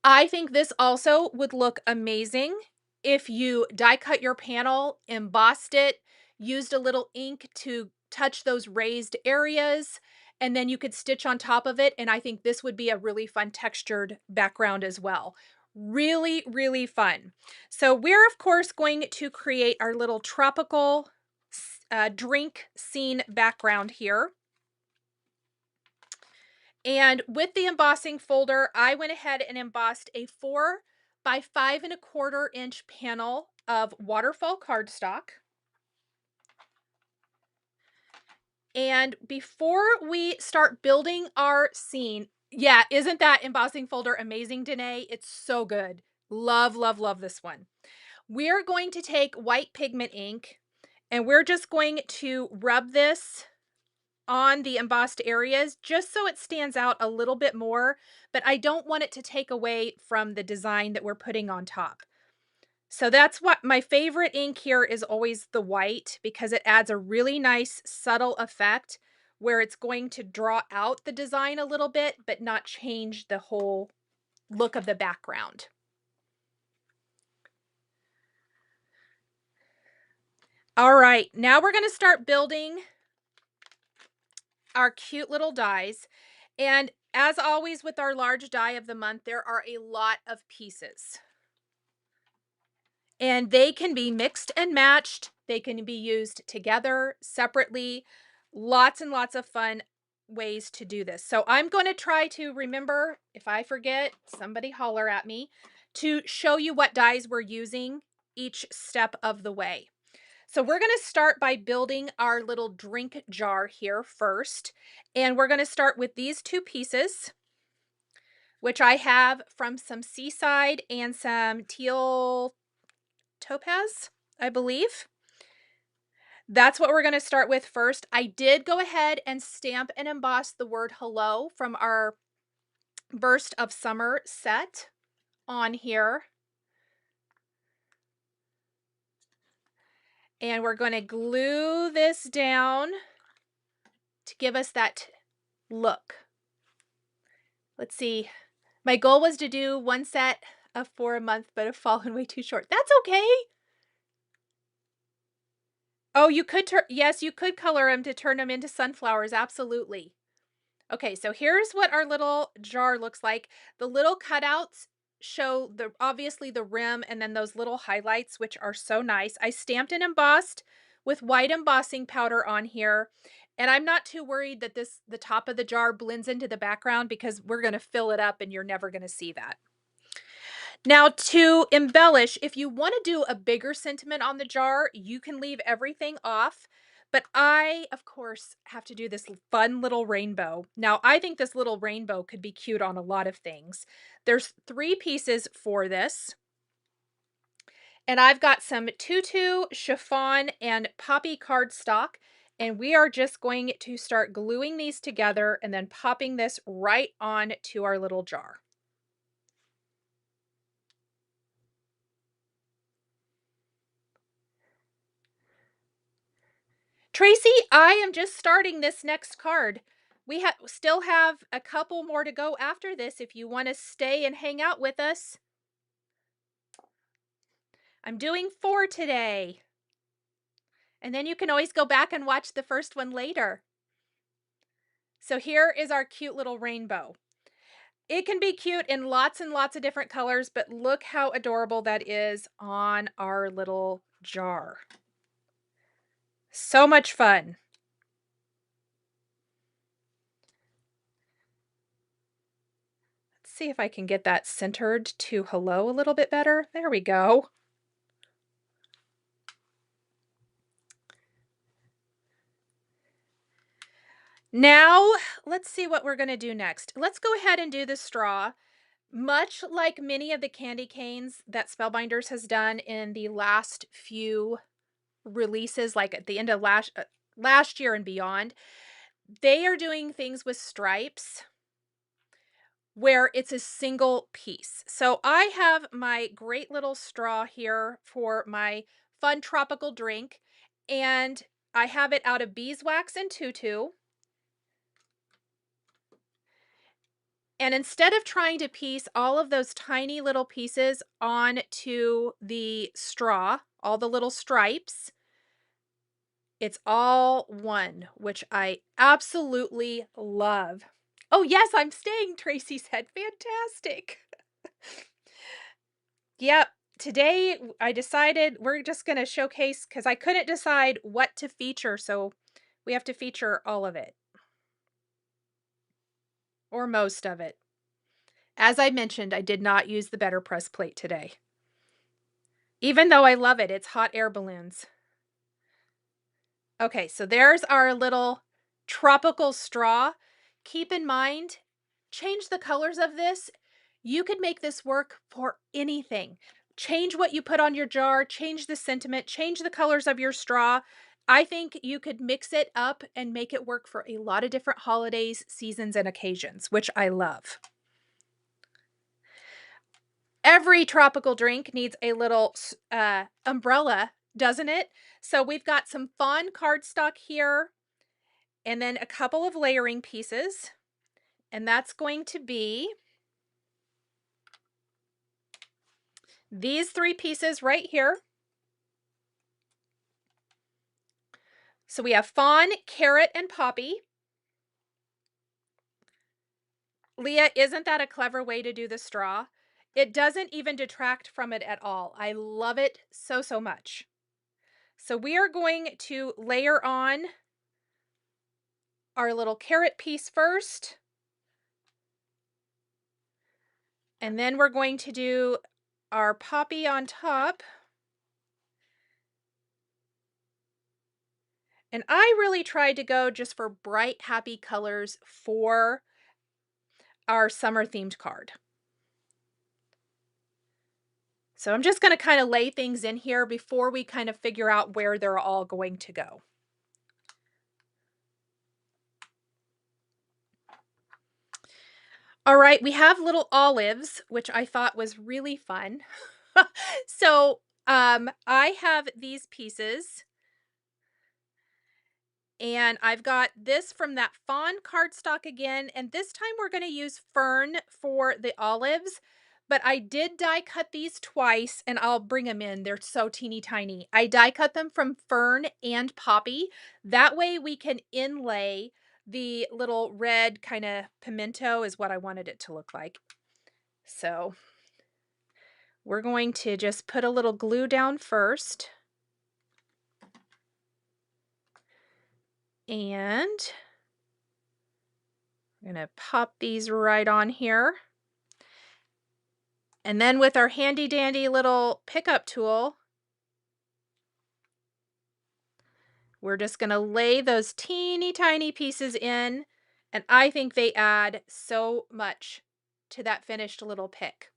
I think this also would look amazing if you die cut your panel, embossed it, used a little ink to touch those raised areas, and then you could stitch on top of it. And I think this would be a really fun textured background as well. Really, really fun. So we're, of course, going to create our little tropical drink scene background here. And with the embossing folder, I went ahead and embossed a 4 by 5¼ inch panel of waterfall cardstock. And before we start building our scene, yeah, isn't that embossing folder amazing, Danae? It's so good. Love, love, love this one. We're going to take white pigment ink and we're just going to rub this on the embossed areas just so it stands out a little bit more, but I don't want it to take away from the design that we're putting on top. So that's what my favorite ink here is, always the white, because it adds a really nice subtle effect where it's going to draw out the design a little bit, but not change the whole look of the background. All right, now we're going to start building our cute little dies. And as always with our large die of the month, there are a lot of pieces. And they can be mixed and matched. They can be used together, separately. Lots and lots of fun ways to do this. So I'm going to try to remember, if I forget, somebody holler at me, to show you what dies we're using each step of the way. So we're going to start by building our little drink jar here first. And we're going to start with these two pieces, which I have from some Seaside and some Teal Topaz, I believe. That's what we're going to start with first. I did go ahead and stamp and emboss the word hello from our Burst of Summer set on here. And we're going to glue this down to give us that look. Let's see. My goal was to do one set of 4 a month, but have fallen way too short. That's okay. Oh, you could yes, you could color them to turn them into sunflowers. Absolutely. Okay, so here's what our little jar looks like. The little cutouts show obviously the rim and then those little highlights, which are so nice. I stamped and embossed with white embossing powder on here. And I'm not too worried that the top of the jar blends into the background because we're going to fill it up and you're never going to see that. Now to embellish, if you want to do a bigger sentiment on the jar, you can leave everything off. But I, of course, have to do this fun little rainbow. Now, I think this little rainbow could be cute on a lot of things. There's 3 pieces for this. And I've got some Tutu, Chiffon, and Poppy cardstock. And we are just going to start gluing these together and then popping this right on to our little jar. Tracy, I am just starting this next card. We still have a couple more to go after this if you want to stay and hang out with us. I'm doing 4 today. And then you can always go back and watch the first one later. So here is our cute little rainbow. It can be cute in lots and lots of different colors, but look how adorable that is on our little jar. So much fun. Let's see if I can get that centered to hello a little bit better. There we go. Now, let's see what we're going to do next. Let's go ahead and do the straw. Much like many of the candy canes that Spellbinders has done in the last few releases, like at the end of last year and beyond, they are doing things with stripes where it's a single piece. So I have my great little straw here for my fun tropical drink, and I have it out of beeswax and tutu. And instead of trying to piece all of those tiny little pieces onto the straw, all the little stripes, it's all one, which I absolutely love. Oh, yes, I'm staying, Tracy said. Fantastic. Yep. Today I decided we're just going to showcase because I couldn't decide what to feature. So we have to feature all of it. Or most of it. As I mentioned, I did not use the Better Press plate today. Even though I love it, it's hot air balloons. Okay, so there's our little tropical straw. Keep in mind, change the colors of this. You could make this work for anything. Change what you put on your jar, change the sentiment, change the colors of your straw. I think you could mix it up and make it work for a lot of different holidays, seasons, and occasions, which I love. Every tropical drink needs a little umbrella, doesn't it? So we've got some fun cardstock here. and then a couple of layering pieces, and that's going to be these 3 pieces right here. So we have fawn, carrot, and poppy. Leah, isn't that a clever way to do the straw? It doesn't even detract from it at all. I love it so, so much. So we are going to layer on our little carrot piece first. And then we're going to do our poppy on top. And I really tried to go just for bright, happy colors for our summer themed card. So I'm just going to kind of lay things in here before we kind of figure out where they're all going to go. All right, we have little olives, which I thought was really fun. So I have these pieces. And I've got this from that Fawn cardstock again, and this time we're going to use Fern for the olives, but I did die cut these twice, and I'll bring them in. They're so teeny tiny. I die cut them from Fern and Poppy. That way we can inlay the little red kind of pimento is what I wanted it to look like. So we're going to just put a little glue down first. And I'm going to pop these right on here. And then with our handy dandy little pickup tool, we're just going to lay those teeny tiny pieces in. And I think they add so much to that finished little pick.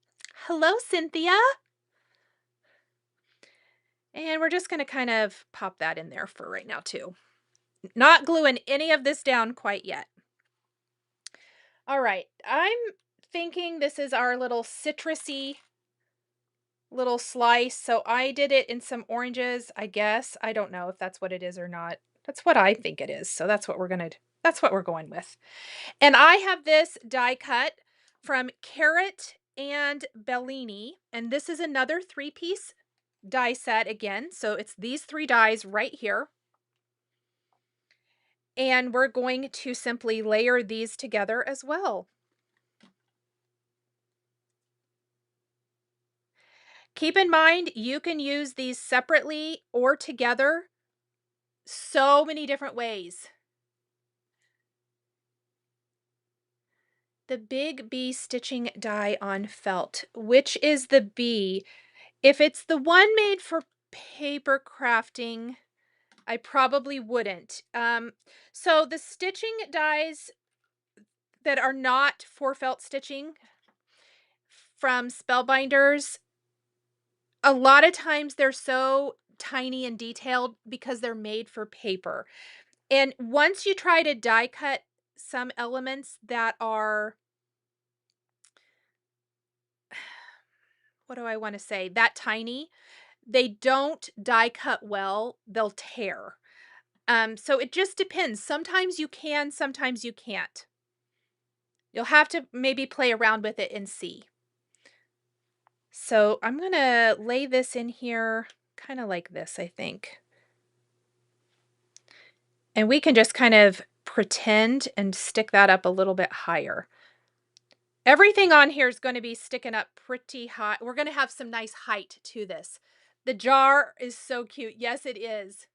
Hello, Cynthia. And we're just going to kind of pop that in there for right now too. Not gluing any of this down quite yet. All right, I'm thinking this is our little citrusy little slice. So I did it in some oranges, I guess. I don't know if that's what it is or not. That's what I think it is. So that's what we're going with. And I have this die cut from Carrot and Bellini, and this is another 3-piece die set again. So it's these 3 dies right here. And we're going to simply layer these together as well. Keep in mind, you can use these separately or together so many different ways. The Big B stitching die on felt. Which is the B? If it's the one made for paper crafting, I probably wouldn't. So the stitching dies that are not for felt stitching from Spellbinders, a lot of times they're so tiny and detailed because they're made for paper. And once you try to die cut some elements that are, what do I want to say, that tiny, they don't die cut well, they'll tear. So it just depends. Sometimes you can, sometimes you can't. You'll have to maybe play around with it and see. So I'm going to lay this in here kind of like this, I think. And we can just kind of pretend and stick that up a little bit higher. Everything on here is going to be sticking up pretty high. We're going to have some nice height to this. The jar is so cute. Yes, it is.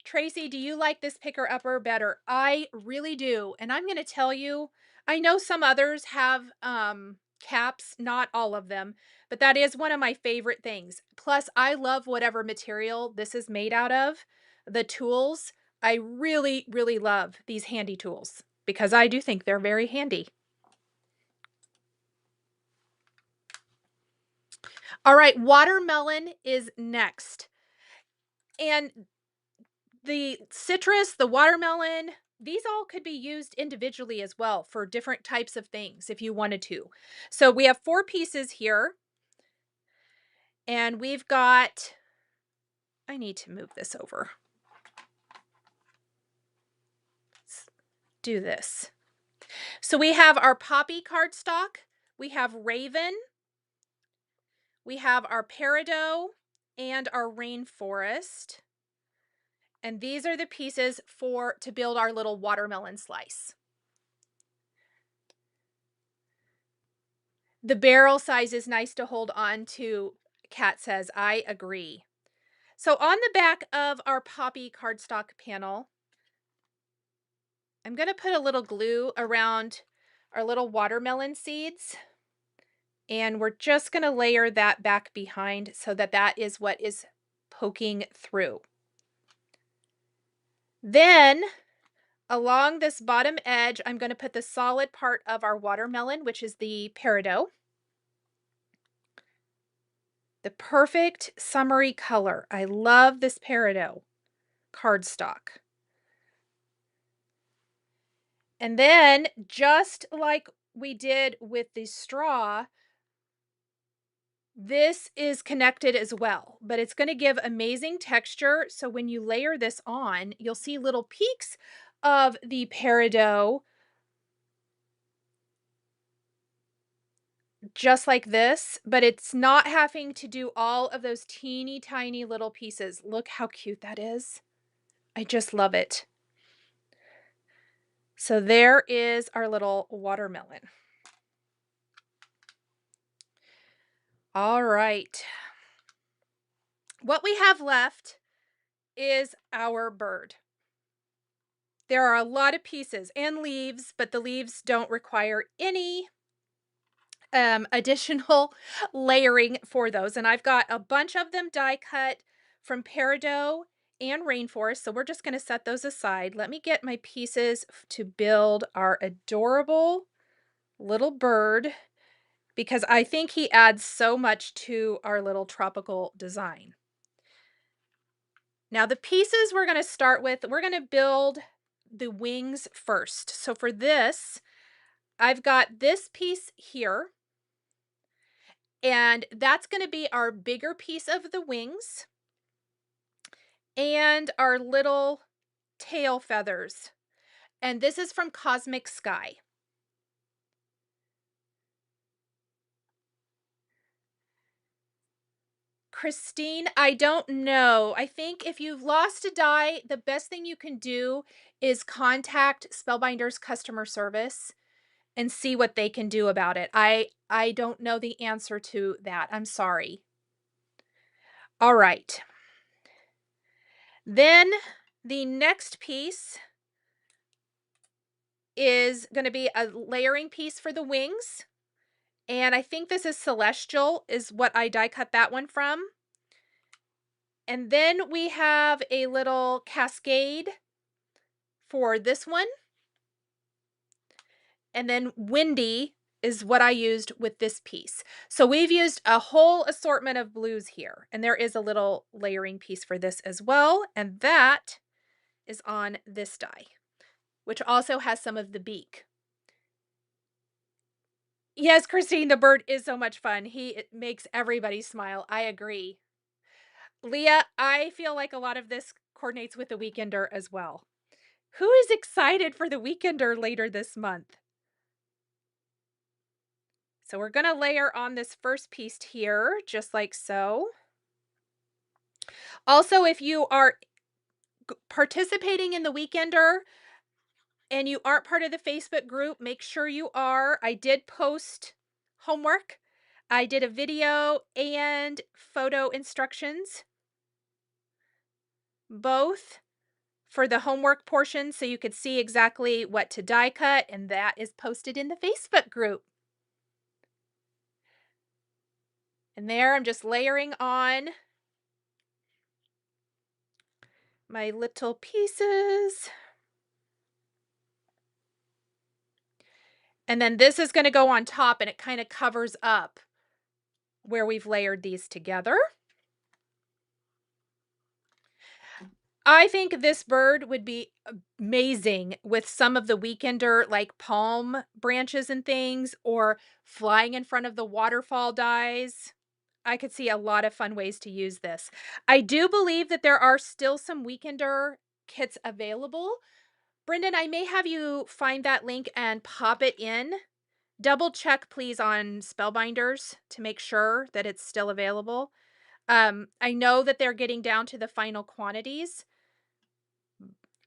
Tracy, do you like this picker upper better? I really do. And I'm going to tell you, I know some others have caps, not all of them, but that is one of my favorite things. Plus, I love whatever material this is made out of. The tools, I really, really love these handy tools because I do think they're very handy. All right, watermelon is next. And the citrus, the watermelon, these all could be used individually as well for different types of things if you wanted to. So we have 4 pieces here. And we've got, I need to move this over. do this. So we have our Poppy cardstock, we have Raven, we have our Peridot, and our Rainforest. And these are the pieces to build our little watermelon slice. The barrel size is nice to hold on to, Kat says. I agree. So on the back of our Poppy cardstock panel, I'm going to put a little glue around our little watermelon seeds. And we're just going to layer that back behind so that that is what is poking through. Then along this bottom edge, I'm going to put the solid part of our watermelon, which is the Peridot. The perfect summery color. I love this Peridot cardstock. And then, just like we did with the straw, this is connected as well, but it's going to give amazing texture. So when you layer this on, you'll see little peaks of the Peridot, just like this, but it's not having to do all of those teeny tiny little pieces. Look how cute that is. I just love it. So there is our little watermelon. All right. What we have left is our bird. There are a lot of pieces and leaves, but the leaves don't require any additional layering for those. And I've got a bunch of them die cut from Peridot and Rainforest. So we're just going to set those aside. Let me get my pieces to build our adorable little bird, because I think he adds so much to our little tropical design. Now the pieces we're going to start with, we're going to build the wings first. So for this, I've got this piece here, and that's going to be our bigger piece of the wings and our little tail feathers. And this is from Cosmic Sky. Christine, I don't know. I think if you've lost a die, the best thing you can do is contact Spellbinders customer service and see what they can do about it. I don't know the answer to that. I'm sorry. All right. Then the next piece is going to be a layering piece for the wings. And I think this is Celestial is what I die cut that one from. And then we have a little cascade for this one. And then Windy is what I used with this piece. So we've used a whole assortment of blues here. And there is a little layering piece for this as well. And that is on this die, which also has some of the beak. Yes, Christine, the bird is so much fun. It makes everybody smile. I agree. Leah, I feel like a lot of this coordinates with the Weekender as well. Who is excited for the Weekender later this month? So we're going to layer on this first piece here, just like so. Also, if you are participating in the Weekender and you aren't part of the Facebook group, make sure you are. I did post homework. I did a video and photo instructions, both for the homework portion, so you could see exactly what to die cut, and that is posted in the Facebook group. And there I'm just layering on my little pieces. And then this is going to go on top, and it kind of covers up where we've layered these together. I think this bird would be amazing with some of the Weekender like palm branches and things, or flying in front of the waterfall dies. I could see a lot of fun ways to use this. I do believe that there are still some Weekender kits available, Brendan, I may have you find that link and pop it in. Double check, please, on Spellbinders to make sure that it's still available. I know that they're getting down to the final quantities,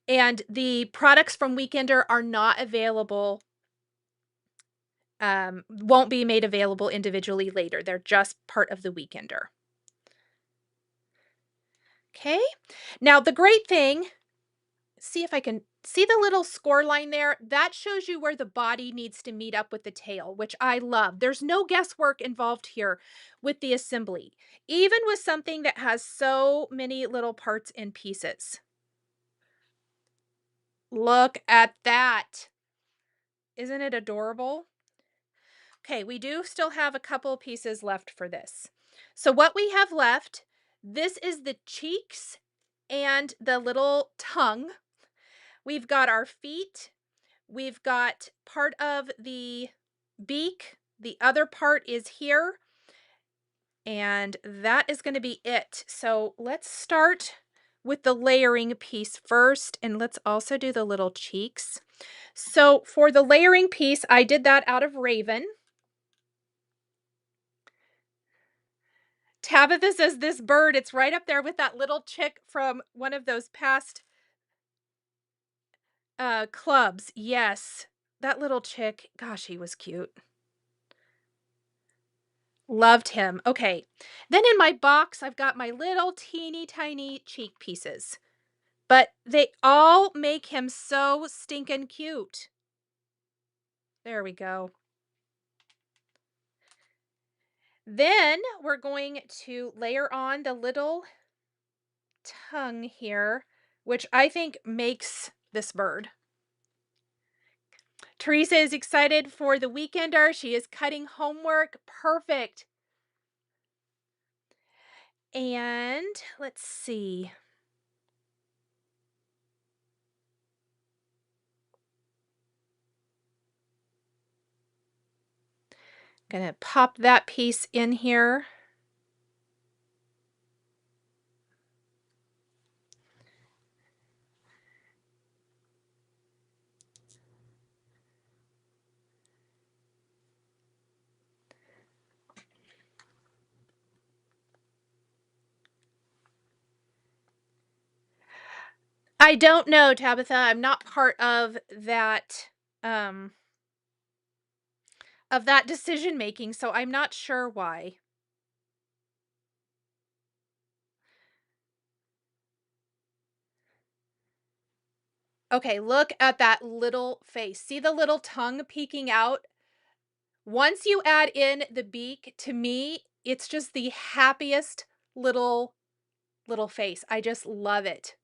and the products from Weekender are not available, won't be made available individually later. They're just part of the Weekender. Okay, now the great thing, see if I can see the little score line there. That shows you where the body needs to meet up with the tail, which I love. There's no guesswork involved here with the assembly, even with something that has so many little parts and pieces. Look at that. Isn't it adorable? Okay, we do still have a couple pieces left for this. So what we have left, this is the cheeks and the little tongue. We've got our feet. We've got part of the beak. The other part is here. And that is going to be it. So let's start with the layering piece first. And let's also do the little cheeks. So for the layering piece, I did that out of Raven. Tabitha says this bird, it's right up there with that little chick from one of those past clubs. Yes, that little chick. Gosh, he was cute. Loved him. Okay, then in my box, I've got my little teeny tiny cheek pieces, but they all make him so stinking cute. There we go. Then we're going to layer on the little tongue here, which I think makes this bird. Teresa is excited for the Weekender. She is cutting homework. Perfect. And let's see. Gonna pop that piece in here. I don't know, Tabitha. I'm not part of that decision making, so I'm not sure why. Okay, look at that little face. See the little tongue peeking out? Once you add in the beak, to me, it's just the happiest little face. I just love it.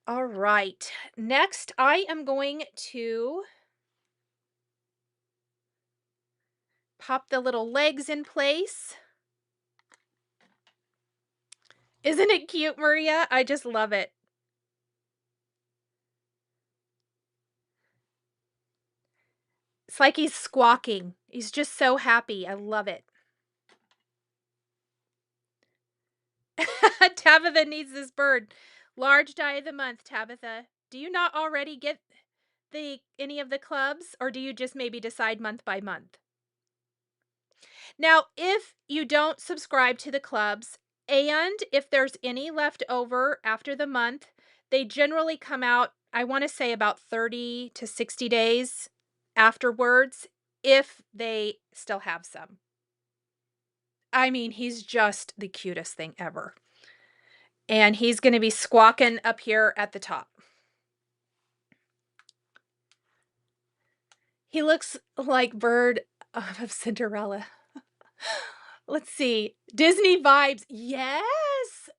All right. Next, I am going to pop the little legs in place. Isn't it cute, Maria? I just love it. It's like he's squawking. He's just so happy. I love it. Tabitha needs this bird. Large die of the month, Tabitha. Do you not already get any of the clubs, or do you just maybe decide month by month? Now, if you don't subscribe to the clubs, and if there's any left over after the month, they generally come out, I want to say about 30 to 60 days afterwards, if they still have some. I mean, he's just the cutest thing ever. And he's going to be squawking up here at the top. He looks like Bird of Cinderella. Let's see. Disney vibes. Yes.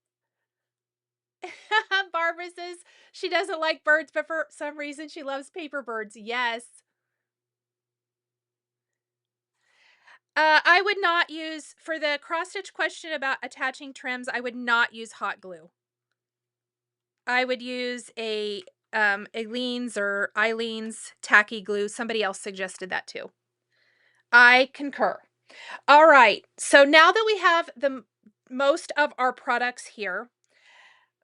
Barbara says she doesn't like birds, but for some reason she loves paper birds. Yes. I would not use, for the cross-stitch question about attaching trims, I would not use hot glue. I would use a Aleene's or Eileen's tacky glue. Somebody else suggested that too. I concur. All right. So now that we have the most of our products here,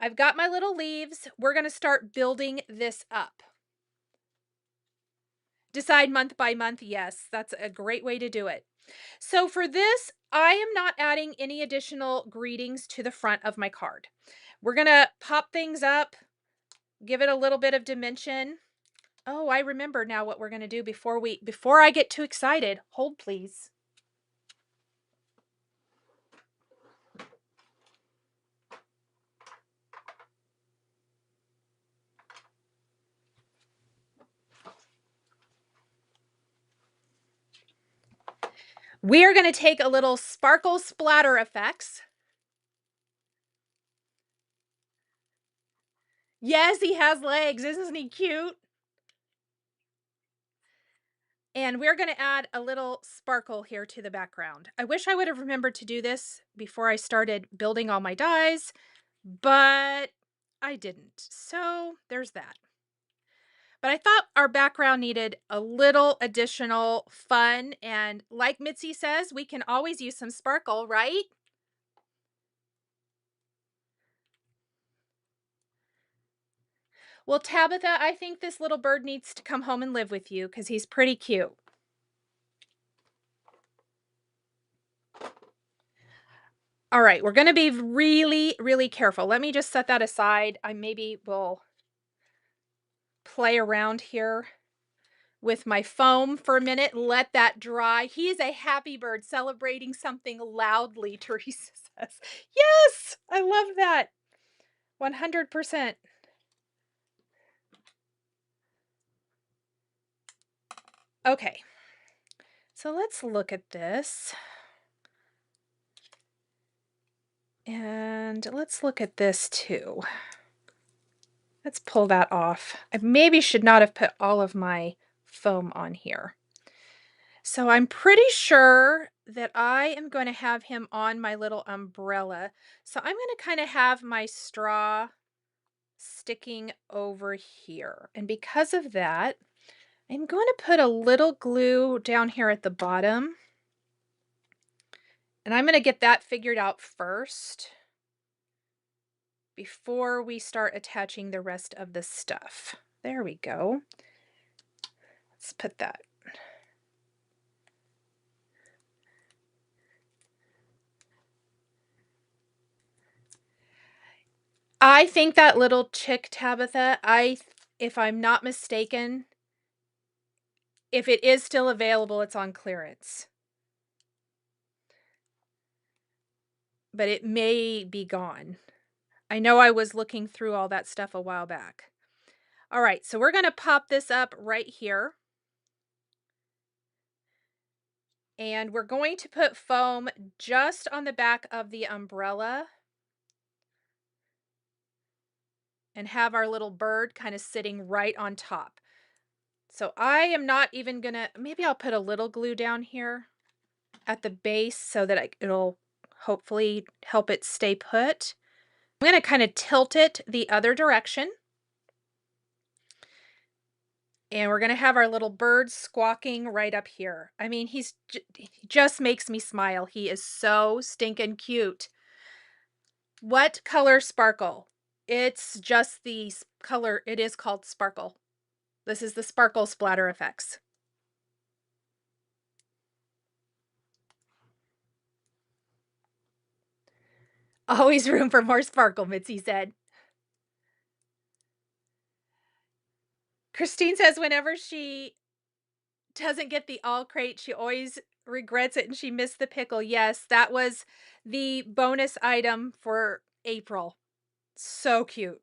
I've got my little leaves. We're going to start building this up. Decide month by month. Yes, that's a great way to do it. So for this, I am not adding any additional greetings to the front of my card. We're going to pop things up, give it a little bit of dimension. Oh, I remember now what we're going to do before I get too excited. Hold, please. We are going to take a little sparkle splatter effects. Yes, he has legs. Isn't he cute? And we're going to add a little sparkle here to the background. I wish I would have remembered to do this before I started building all my dies, but I didn't. So there's that. But I thought our background needed a little additional fun. And like Mitzi says, we can always use some sparkle, right? Well, Tabitha, I think this little bird needs to come home and live with you because he's pretty cute. All right, we're going to be really, really careful. Let me just set that aside. I maybe will play around here with my foam for a minute, let that dry. He is a happy bird celebrating something loudly, Teresa says. Yes, I love that. 100%. Okay, so let's look at this. And let's look at this too. Let's pull that off. I maybe should not have put all of my foam on here. So I'm pretty sure that I am going to have him on my little umbrella. So I'm going to kind of have my straw sticking over here. And because of that, I'm going to put a little glue down here at the bottom. And I'm going to get that figured out first before we start attaching the rest of the stuff. There we go. Let's put that. I think that little chick, Tabitha, if I'm not mistaken, if it is still available, it's on clearance. But it may be gone. I know I was looking through all that stuff a while back. All right, so we're going to pop this up right here. And we're going to put foam just on the back of the umbrella and have our little bird kind of sitting right on top. So I am not even going to, maybe I'll put a little glue down here at the base so that it'll hopefully help it stay put. I'm going to kind of tilt it the other direction. And we're going to have our little bird squawking right up here. I mean, he just makes me smile. He is so stinking cute. What color sparkle? It's just the color. It is called sparkle. This is the sparkle splatter effects. Always room for more sparkle, Mitzi said. Christine says whenever she doesn't get the all crate, she always regrets it and she missed the pickle. Yes, that was the bonus item for April. So cute.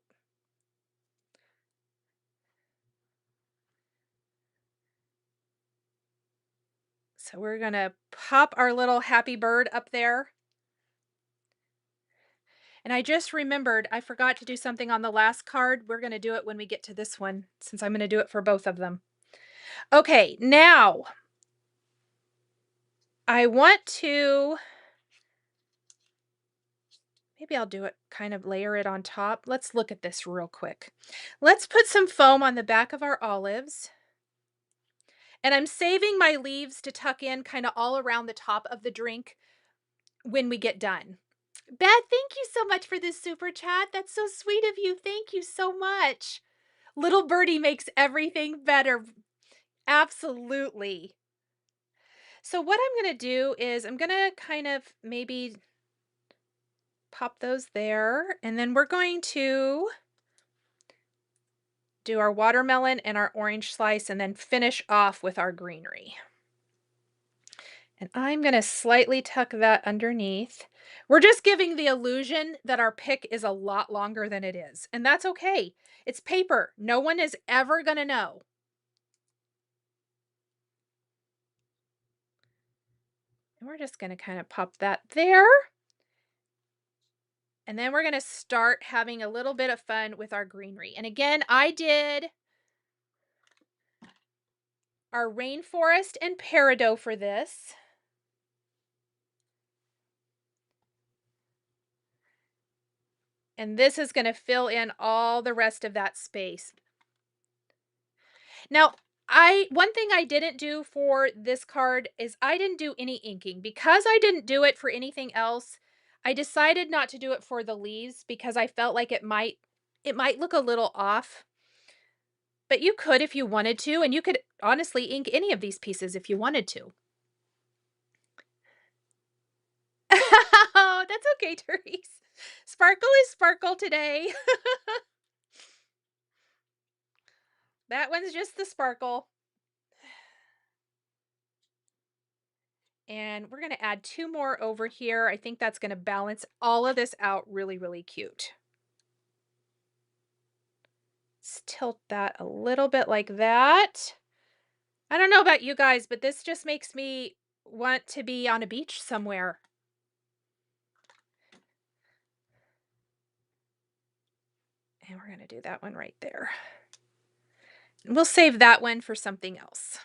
So we're going to pop our little happy bird up there. And I just remembered, I forgot to do something on the last card. We're going to do it when we get to this one, since I'm going to do it for both of them. Okay, now I want to, maybe I'll do it, kind of layer it on top. Let's look at this real quick. Let's put some foam on the back of our olives. And I'm saving my leaves to tuck in kind of all around the top of the drink when we get done. Beth, thank you so much for this super chat. That's so sweet of you. Thank you so much. Little birdie makes everything better. Absolutely. So what I'm going to do is I'm going to kind of maybe pop those there, and then we're going to do our watermelon and our orange slice and then finish off with our greenery. And I'm going to slightly tuck that underneath. We're just giving the illusion that our pick is a lot longer than it is, and that's okay. It's paper. No one is ever going to know. And we're just going to kind of pop that there. And then we're going to start having a little bit of fun with our greenery. And again, I did our Rainforest and Peridot for this. And this is going to fill in all the rest of that space. Now, one thing I didn't do for this card is I didn't do any inking. Because I didn't do it for anything else, I decided not to do it for the leaves because I felt like it might look a little off. But you could if you wanted to, and you could honestly ink any of these pieces if you wanted to. Oh, that's okay, Therese. Sparkle is sparkle today. That one's just the sparkle. And we're going to add 2 more over here. I think that's going to balance all of this out really, really cute. Let's tilt that a little bit like that. I don't know about you guys, but this just makes me want to be on a beach somewhere. And we're going to do that one right there. We'll save that one for something else.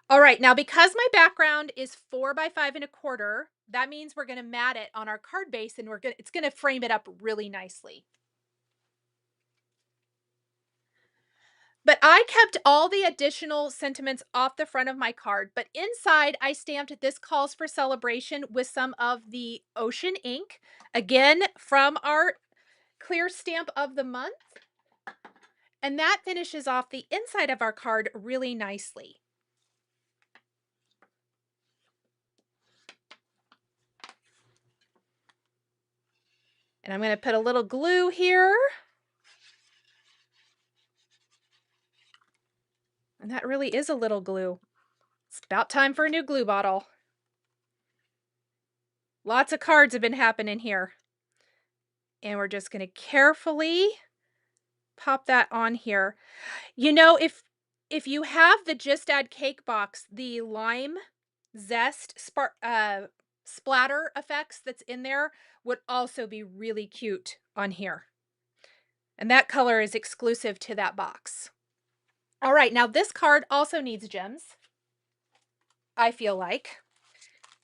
All right, now because my background is 4 by 5 1/4, that means we're going to mat it on our card base, and it's going to frame it up really nicely. But I kept all the additional sentiments off the front of my card, but inside I stamped "This calls for celebration" with some of the ocean ink, again from our clear stamp of the month. And that finishes off the inside of our card really nicely. And I'm going to put a little glue here. And that really is a little glue. It's about time for a new glue bottle. Lots of cards have been happening here. And we're just going to carefully pop that on here. You know, if you have the Just Add Cake box, the lime zest splatter effects that's in there would also be really cute on here. And that color is exclusive to that box. All right, now this card also needs gems, I feel like.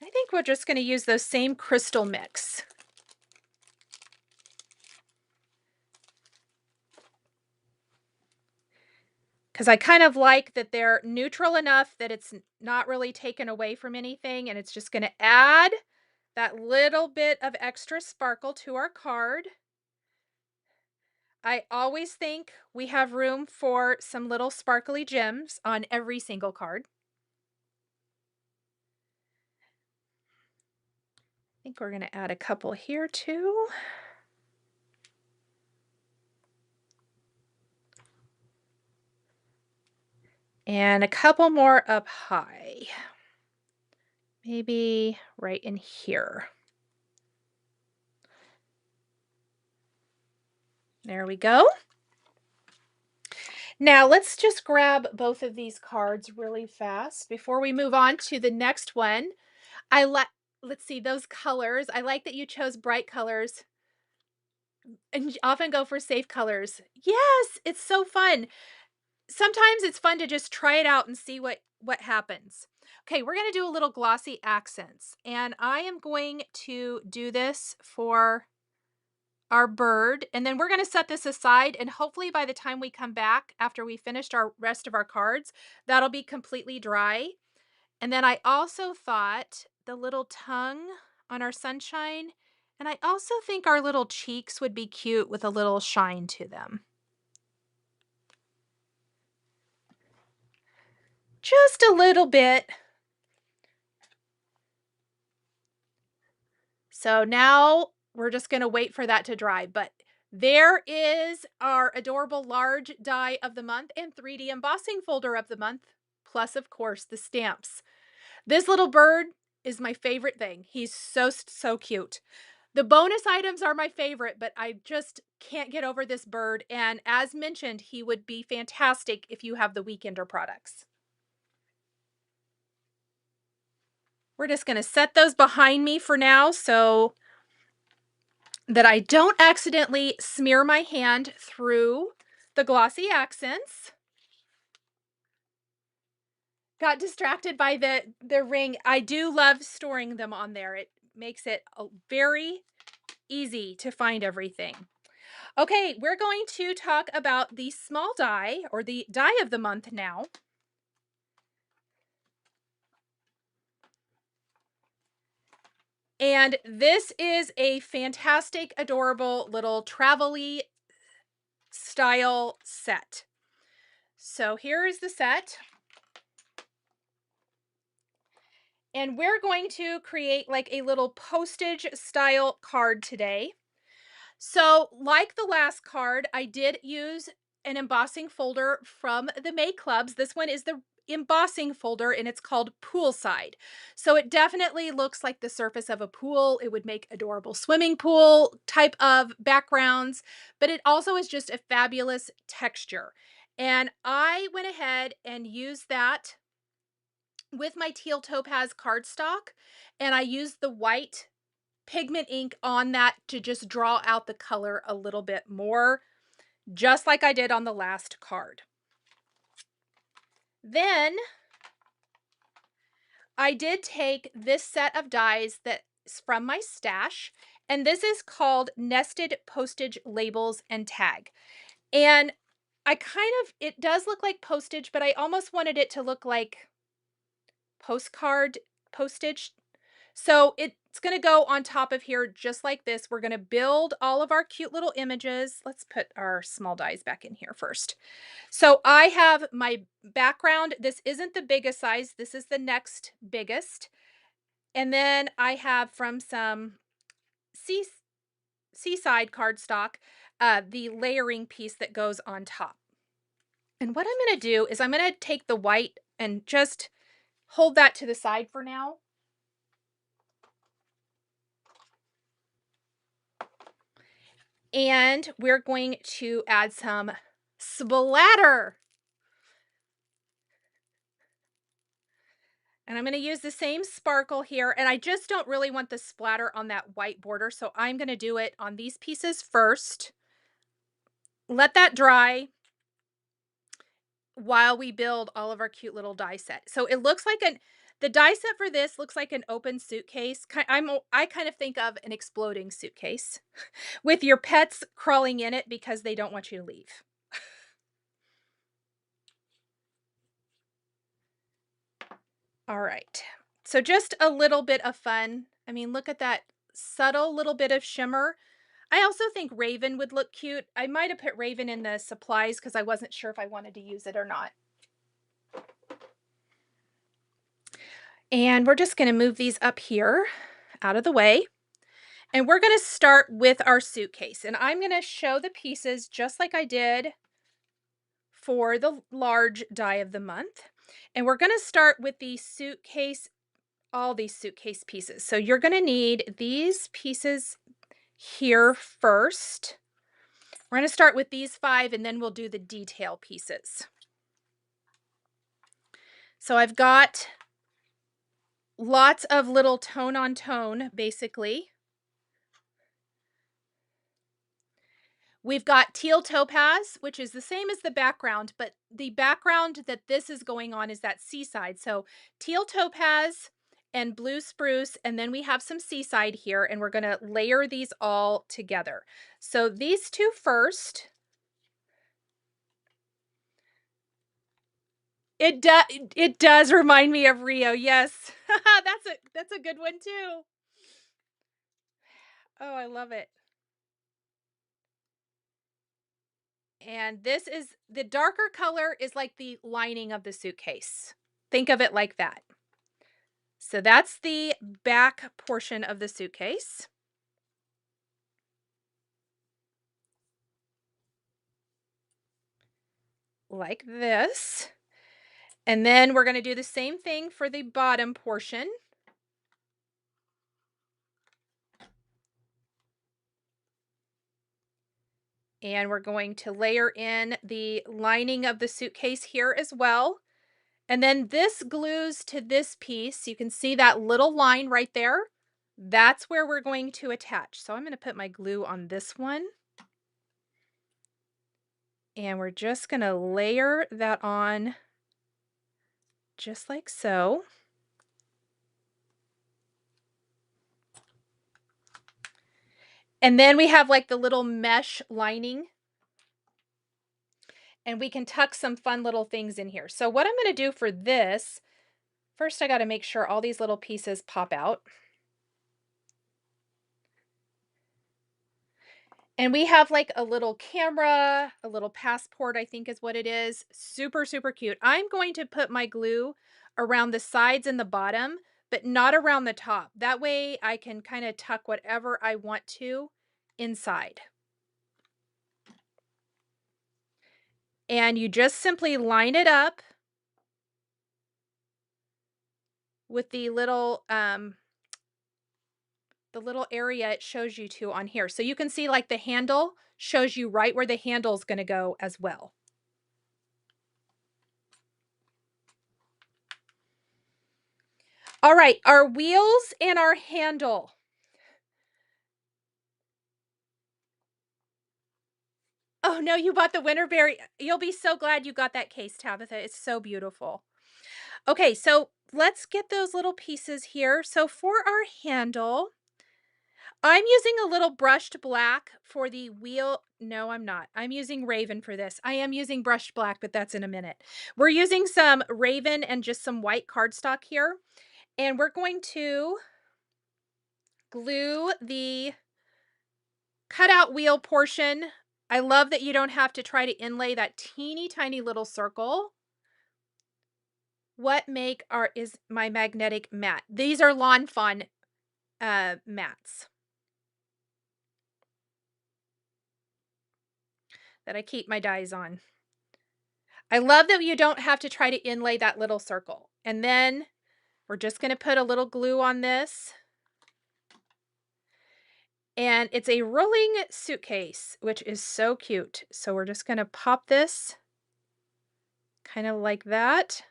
I think we're just going to use those same crystal mix. Because I kind of like that they're neutral enough that it's not really taken away from anything, and it's just going to add that little bit of extra sparkle to our card. I always think we have room for some little sparkly gems on every single card. I think we're going to add a couple here too. And a couple more up high. Maybe right in here. There we go. Now let's just grab both of these cards really fast before we move on to the next one. Let's see those colors. I like that you chose bright colors and often go for safe colors. Yes, it's so fun. Sometimes it's fun to just try it out and see what happens. Okay, we're going to do a little glossy accents, and I am going to do this for our bird, and then we're going to set this aside, and hopefully by the time we come back after we finished our rest of our cards, that'll be completely dry. And then I also thought the little tongue on our sunshine, and I also think our little cheeks would be cute with a little shine to them. Just a little bit. So now we're just going to wait for that to dry, but there is our adorable large die of the month and 3D embossing folder of the month, plus of course the stamps. This little bird is my favorite thing. He's so cute. The bonus items are my favorite, but I just can't get over this bird. And as mentioned, he would be fantastic if you have the Weekender products. We're just going to set those behind me for now so that I don't accidentally smear my hand through the glossy accents. Got distracted by the ring. I do love storing them on there. It makes it very easy to find everything. Okay, we're going to talk about the small die, or the die of the month now. And this is a fantastic, adorable little travel-y style set. So here is the set. And we're going to create like a little postage style card today. So like the last card, I did use an embossing folder from the May Clubs. This one is the embossing folder and it's called Poolside. So it definitely looks like the surface of a pool. It would make adorable swimming pool type of backgrounds, but it also is just a fabulous texture. And I went ahead and used that with my teal topaz cardstock, and I used the white pigment ink on that to just draw out the color a little bit more, just like I did on the last card. Then I did take this set of dies that's from my stash, and this is called Nested Postage Labels and Tag. And it does look like postage, but I almost wanted it to look like postcard postage. So it's going to go on top of here just like this. We're going to build all of our cute little images. Let's put our small dies back in here first. So I have my background. This isn't the biggest size. This is the next biggest. And then I have from some seaside cardstock, the layering piece that goes on top. And what I'm going to do is I'm going to take the white and just hold that to the side for now. And we're going to add some splatter. And I'm going to use the same sparkle here. And I just don't really want the splatter on that white border. So I'm going to do it on these pieces first. Let that dry while we build all of our cute little die set. So it looks like the die set for this looks like an open suitcase. I kind of think of an exploding suitcase with your pets crawling in it because they don't want you to leave. All right, so just a little bit of fun. I mean, look at that subtle little bit of shimmer. I also think Raven would look cute. I might have put Raven in the supplies because I wasn't sure if I wanted to use it or not. And we're just going to move these up here out of the way. And we're going to start with our suitcase. And I'm going to show the pieces just like I did for the large die of the month. And we're going to start with the suitcase, all these suitcase pieces. So you're going to need these pieces here first. We're going to start with these 5 and then we'll do the detail pieces. So I've got lots of little tone on tone, basically. We've got teal topaz, which is the same as the background, but the background that this is going on is that seaside. So teal topaz and blue spruce, and then we have some seaside here, and we're going to layer these all together. So these two first. It does remind me of Rio. Yes. That's a good one too. Oh, I love it. And this is the darker color is like the lining of the suitcase. Think of it like that. So that's the back portion of the suitcase. Like this. And then we're going to do the same thing for the bottom portion. And we're going to layer in the lining of the suitcase here as well. And then this glues to this piece. You can see that little line right there. That's where we're going to attach. So I'm going to put my glue on this one. And we're just going to layer that on just like so. And then we have like the little mesh lining. And we can tuck some fun little things in here. So what I'm going to do for this, first I got to make sure all these little pieces pop out. And we have like a little camera, a little passport, I think is what it is. Super, super cute. I'm going to put my glue around the sides and the bottom, but not around the top. That way I can kind of tuck whatever I want to inside. And you just simply line it up with the little area it shows you to on here. So you can see like the handle shows you right where the handle is going to go as well. All right, our wheels and our handle. Oh no, you bought the Winterberry. You'll be so glad you got that case, Tabitha. It's so beautiful. Okay, so let's get those little pieces here. So for our handle, I'm using a little brushed black for the wheel. No, I'm not. I'm using Raven for this. I am using brushed black, but that's in a minute. We're using some Raven and just some white cardstock here. And we're going to glue the cutout wheel portion. I love that you don't have to try to inlay that teeny tiny little circle. What make is my magnetic mat? These are Lawn Fawn mats that I keep my dies on. I love that you don't have to try to inlay that little circle. And then we're just going to put a little glue on this. And it's a rolling suitcase, which is so cute. So we're just going to pop this kind of like that.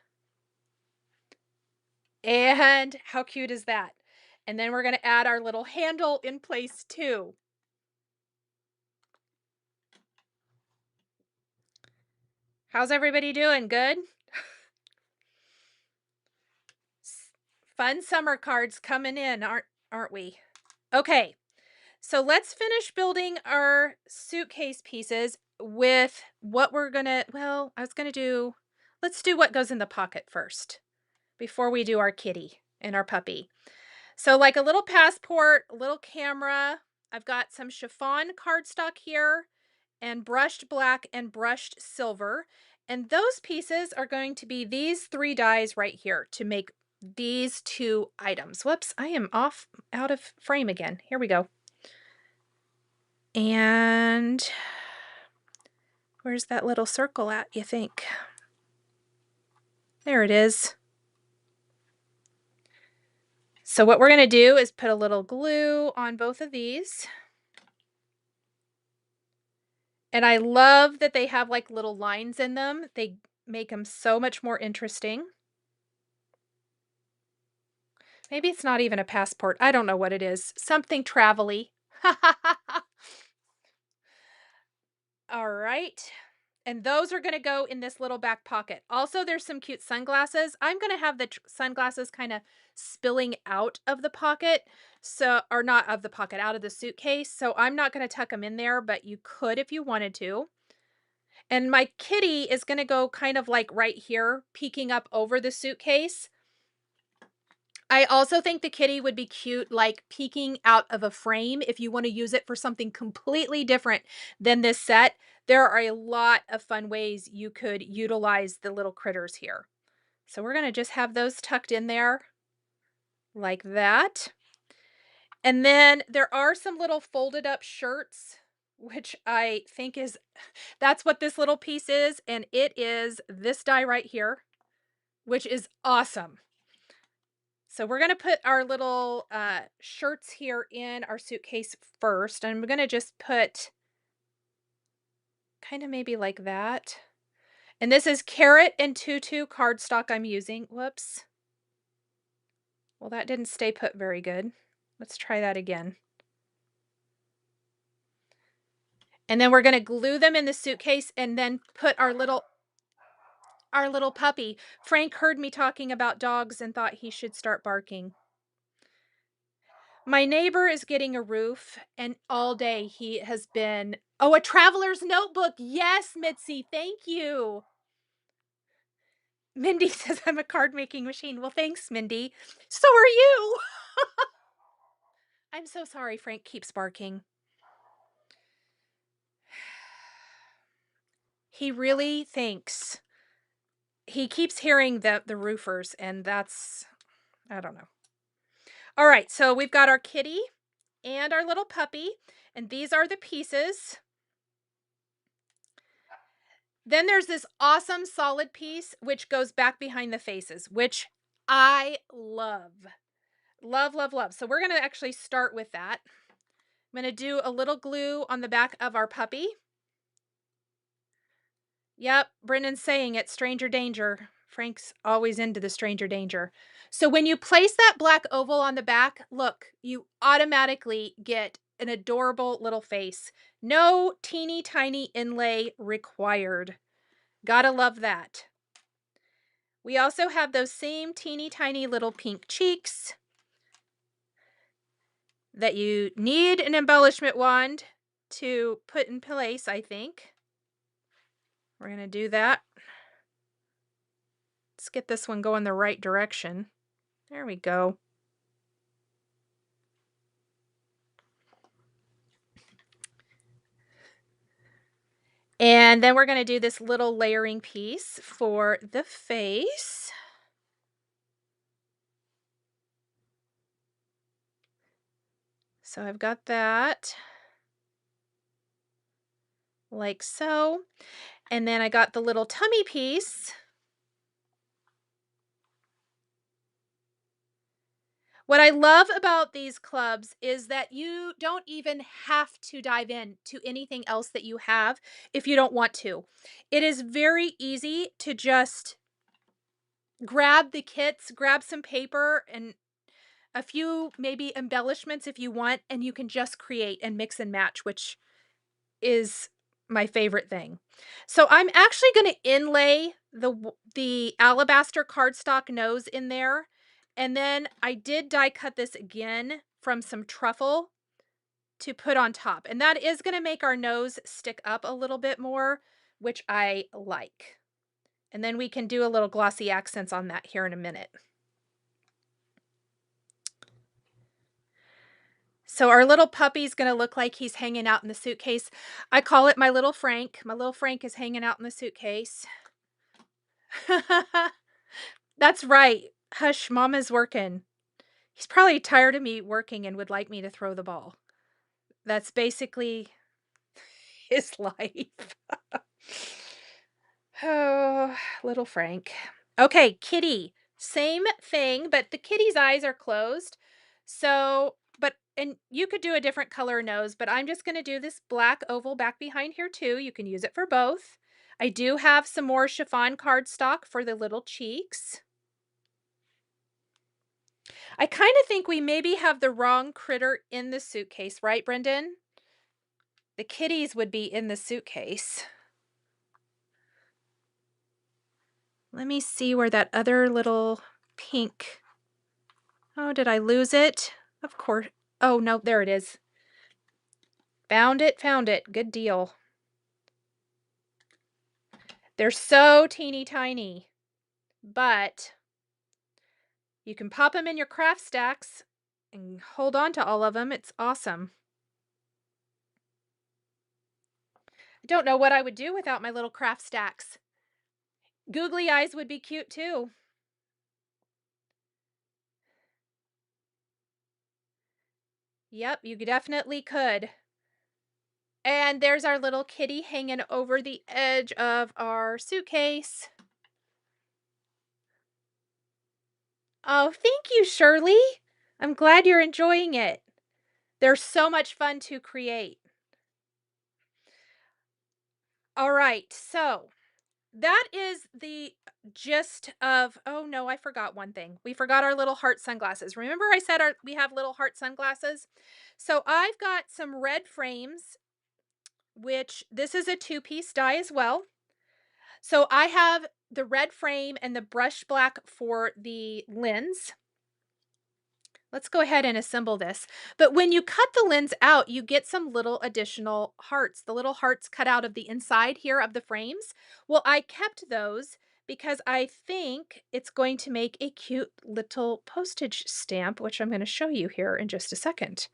And how cute is that? And then we're going to add our little handle in place too. How's everybody doing? Good? Fun summer cards coming in, aren't we? Okay, so let's finish building our suitcase pieces with what we're gonna, well, let's do what goes in the pocket first before we do our kitty and our puppy. So like a little passport, a little camera. I've got some chiffon cardstock here and brushed black and brushed silver. And those pieces are going to be these 3 dies right here to make these 2 items. Whoops, I am out of frame again. Here we go. And where's that little circle at, you think? There it is. So what we're going to do is put a little glue on both of these. And I love that they have like little lines in them. They make them so much more interesting. Maybe it's not even a passport. I don't know what it is. Something travel-y. All right. And those are going to go in this little back pocket. Also, there's some cute sunglasses. I'm going to have the sunglasses kind of spilling out of the pocket. So, or not of the pocket, out of the suitcase. So I'm not going to tuck them in there, but you could if you wanted to. And my kitty is going to go kind of like right here, peeking up over the suitcase. I also think the kitty would be cute, like peeking out of a frame if you want to use it for something completely different than this set. There are a lot of fun ways you could utilize the little critters here. So we're going to just have those tucked in there like that. And then there are some little folded up shirts, which I think is, that's what this little piece is. And it is this die right here, which is awesome. So we're going to put our little shirts here in our suitcase first. And I'm going to just put kind of maybe like that. And this is Carrot and Tutu cardstock I'm using. Whoops. Well, that didn't stay put very good. Let's try that again. And then we're going to glue them in the suitcase and then put our little puppy. Frank heard me talking about dogs and thought he should start barking. My neighbor is getting a roof, and all day he has been, oh, a traveler's notebook. Yes, Mitzi, thank you. Mindy says I'm a card making machine. Well, thanks, Mindy. So are you. I'm so sorry Frank keeps barking. He really thinks. He keeps hearing the roofers, and that's, I don't know. All right, so we've got our kitty and our little puppy, and these are the pieces. Then there's this awesome solid piece, which goes back behind the faces, which I love. Love, love, love. So we're going to actually start with that. I'm going to do a little glue on the back of our puppy. Yep, Brendan's saying it, stranger danger. Frank's always into the stranger danger. So when you place that black oval on the back, look, you automatically get an adorable little face. No teeny tiny inlay required. Gotta love that. We also have those same teeny tiny little pink cheeks that you need an embellishment wand to put in place, I think. We're going to do that. Let's get this one going the right direction. There we go. And then we're going to do this little layering piece for the face. So I've got that like so. And then I got the little tummy piece. What I love about these clubs is that you don't even have to dive in to anything else that you have if you don't want to. It is very easy to just grab the kits, grab some paper and a few maybe embellishments if you want, and you can just create and mix and match, which is my favorite thing. So I'm actually going to inlay the alabaster cardstock nose in there. And then I did die cut this again from some truffle to put on top. And that is going to make our nose stick up a little bit more, which I like. And then we can do a little glossy accents on that here in a minute. So our little puppy's going to look like he's hanging out in the suitcase. I call it my little Frank. My little Frank is hanging out in the suitcase. That's right. Hush, Mama's working. He's probably tired of me working and would like me to throw the ball. That's basically his life. Oh, little Frank. Okay, kitty. Same thing, but the kitty's eyes are closed. So, and you could do a different color nose, but I'm just going to do this black oval back behind here too. You can use it for both. I do have some more chiffon cardstock for the little cheeks. I kind of think we maybe have the wrong critter in the suitcase, right, Brendan? The kitties would be in the suitcase. Let me see where that other little pink... Oh, did I lose it? Of course. Oh, no, there it is. Found it, found it. Good deal. They're so teeny tiny, but you can pop them in your craft stacks and hold on to all of them. It's awesome. I don't know what I would do without my little craft stacks. Googly eyes would be cute too. Yep, you definitely could. And there's our little kitty hanging over the edge of our suitcase. Oh, thank you, Shirley. I'm glad you're enjoying it. They're so much fun to create. All right, so that is the gist of, oh no, I forgot one thing. We forgot our little heart sunglasses. Remember I said we have little heart sunglasses? So I've got some red frames, which this is a 2-piece die as well. So I have the red frame and the brush black for the lens. Let's go ahead and assemble this. But when you cut the lens out, you get some little additional hearts. The little hearts cut out of the inside here of the frames. Well, I kept those because I think it's going to make a cute little postage stamp, which I'm going to show you here in just a second.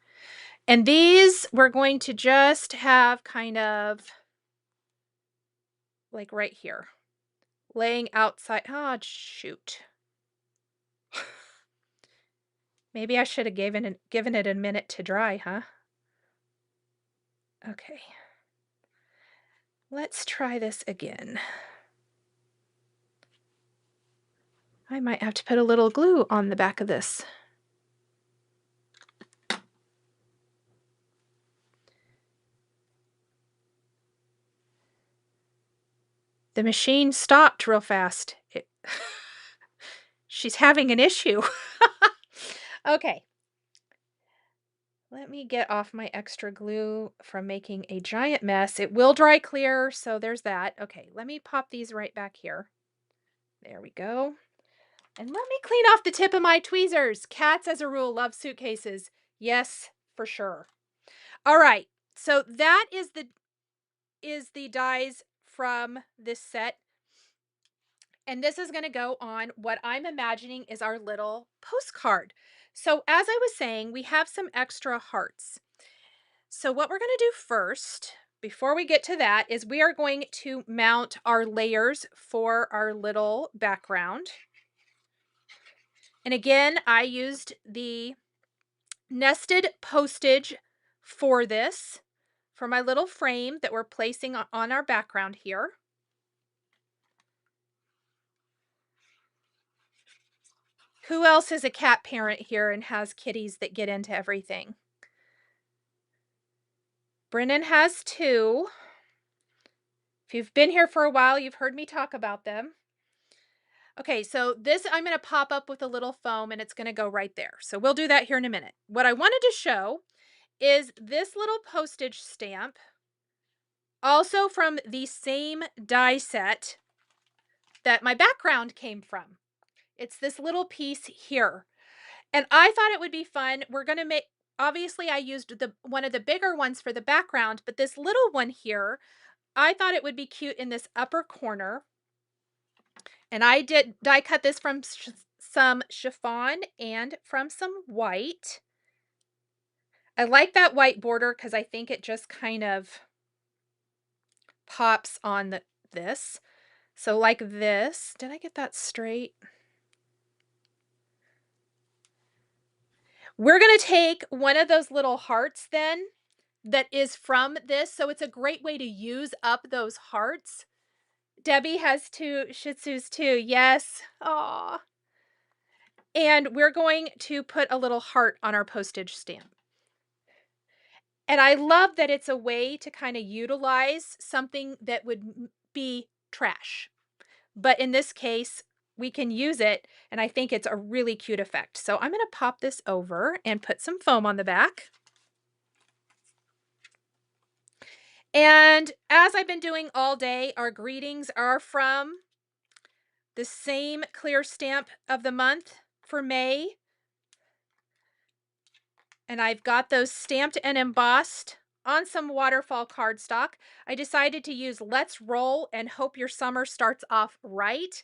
And these we're going to just have kind of like right here, laying outside. Oh, shoot. Maybe I should have given it a minute to dry, huh? Okay. Let's try this again. I might have to put a little glue on the back of this. The machine stopped real fast. She's having an issue. Okay. Let me get off my extra glue from making a giant mess. It will dry clear, so there's that. Okay, let me pop these right back here. There we go. And let me clean off the tip of my tweezers. Cats, as a rule, love suitcases. Yes, for sure. All right, so that is the dies from this set. And this is going to go on what I'm imagining is our little postcard. So as I was saying, we have some extra hearts. So what we're going to do first, before we get to that, is we are going to mount our layers for our little background. And again, I used the nested postage for this, for my little frame that we're placing on our background here. Who else is a cat parent here and has kitties that get into everything? Brennan has 2. If you've been here for a while, you've heard me talk about them. Okay, so this I'm going to pop up with a little foam and it's going to go right there. So we'll do that here in a minute. What I wanted to show is this little postage stamp, also from the same die set that my background came from. It's this little piece here. And I thought it would be fun. We're going to make, obviously I used one of the bigger ones for the background, but this little one here, I thought it would be cute in this upper corner. And I did die cut this from some chiffon and from some white. I like that white border because I think it just kind of pops on this. So like this. Did I get that straight? We're going to take one of those little hearts then that is from this. So it's a great way to use up those hearts. Debbie has 2 Shih Tzus too. Yes. Aw. And we're going to put a little heart on our postage stamp. And I love that it's a way to kind of utilize something that would be trash. But in this case, we can use it, and I think it's a really cute effect. So I'm going to pop this over and put some foam on the back. And as I've been doing all day, our greetings are from the same clear stamp of the month for May. And I've got those stamped and embossed on some waterfall cardstock. I decided to use Let's Roll and Hope Your Summer Starts Off Right.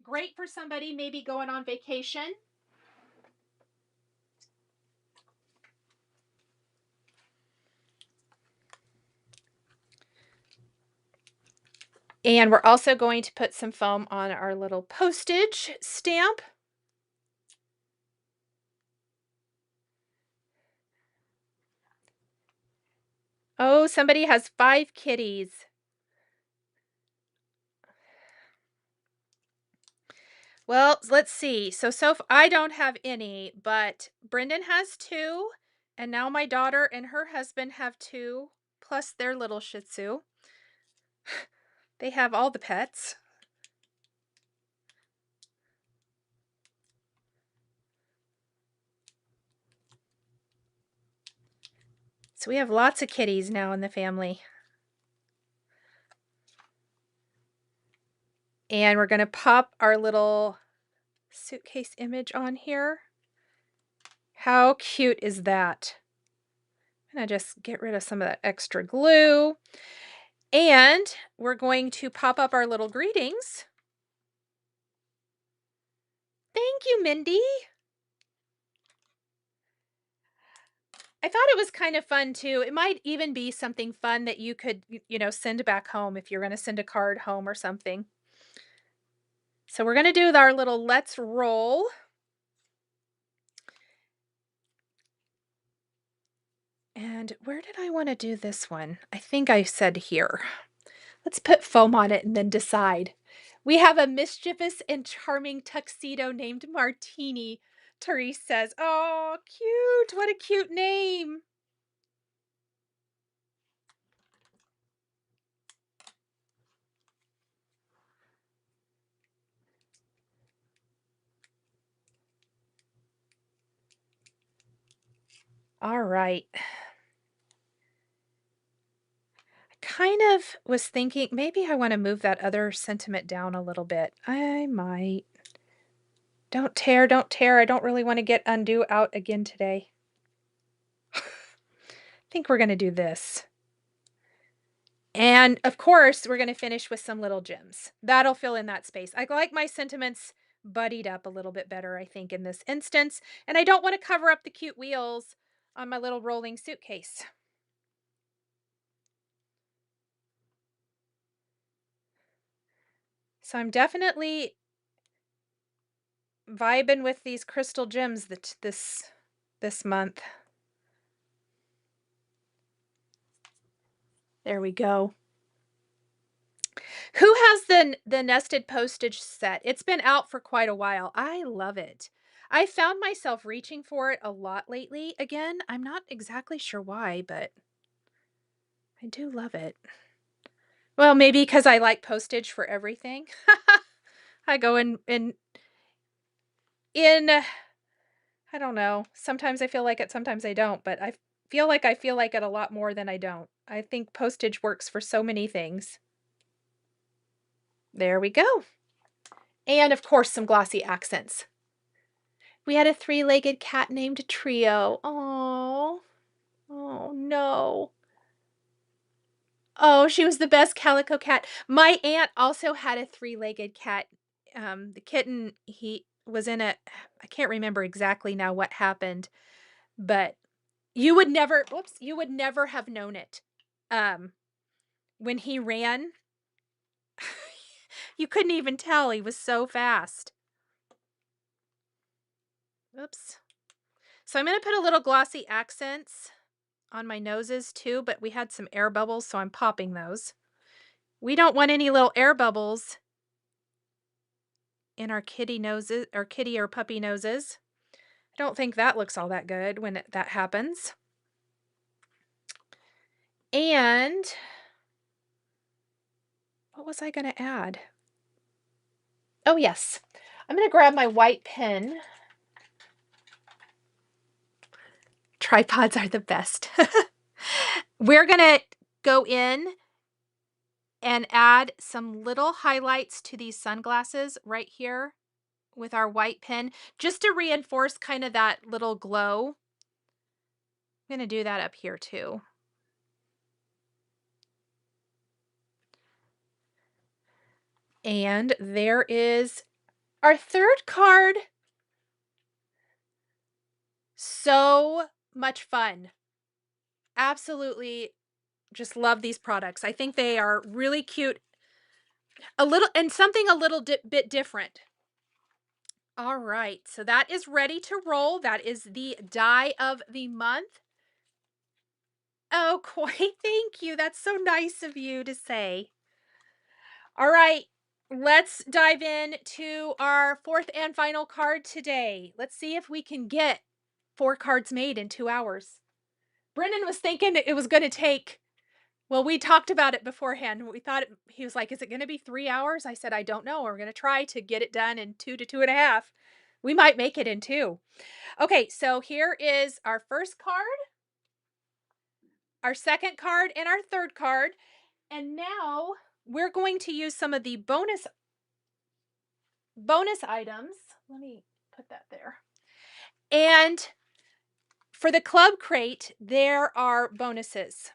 Great for somebody maybe going on vacation. And we're also going to put some foam on our little postage stamp. Oh, somebody has 5 kitties. Well, let's see. So I don't have any, but Brendan has 2, and now my daughter and her husband have 2, plus their little Shih Tzu. They have all the pets. So we have lots of kitties now in the family. And we're going to pop our little suitcase image on here. How cute is that? I'm going to just get rid of some of that extra glue. And we're going to pop up our little greetings. Thank you, Mindy. I thought it was kind of fun too. It might even be something fun that you could, send back home if you're going to send a card home or something. So we're going to do our little Let's Roll. And where did I want to do this one? I think I said here. Let's put foam on it and then decide. We have a mischievous and charming tuxedo named Martini, Therese says. Oh, cute. What a cute name. All right. Kind of was thinking maybe I want to move that other sentiment down a little bit. I might. Don't tear, don't tear. I don't really want to get undo out again today. I think we're going to do this. And of course, we're going to finish with some little gems. That'll fill in that space. I like my sentiments buddied up a little bit better, I think, in this instance. And I don't want to cover up the cute wheels on my little rolling suitcase. So I'm definitely vibing with these crystal gems this month. There we go. Who has the nested postage set? It's been out for quite a while. I love it. I found myself reaching for it a lot lately. Again, I'm not exactly sure why, but I do love it. Well, maybe because I like postage for everything. I go in I don't know. Sometimes I feel like it, sometimes I don't, but I feel like it a lot more than I don't. I think postage works for so many things. There we go. And of course, some glossy accents. We had a 3-legged cat named Trio. Oh, oh no. Oh, she was the best calico cat. My aunt also had a 3-legged cat. The kitten, he was in a, I can't remember exactly now what happened, but you would never, whoops, you would never have known it. When he ran, you couldn't even tell. He was so fast. Oops. So I'm going to put a little glossy accents on my noses too, but we had some air bubbles, so I'm popping those. We don't want any little air bubbles in our kitty noses, or kitty or puppy noses. I don't think that looks all that good when that happens. And what was I going to add? Oh, yes. I'm going to grab my white pen. Tripods are the best. We're going to go in and add some little highlights to these sunglasses right here with our white pen, just to reinforce kind of that little glow. I'm I'm going to do that up here too. And there is our third card. So much fun. Absolutely just love these products. I think they are really cute. A little, and something a little bit different. All right, so that is ready to roll. That is the die of the month. Oh, quite thank you. That's so nice of you to say. All right, let's dive in to our fourth and final card today. Let's see if we can get 4 cards made in 2 hours. Brendan was thinking it was going to take, well, we talked about it beforehand. We thought he was like, is it going to be 3 hours? I said, I don't know. We're going to try to get it done in 2 to 2.5. We might make it in 2. Okay, so here is our first card, our second card, and our third card. And now we're going to use some of the bonus items. Let me put that there. And for the club crate, there are bonuses.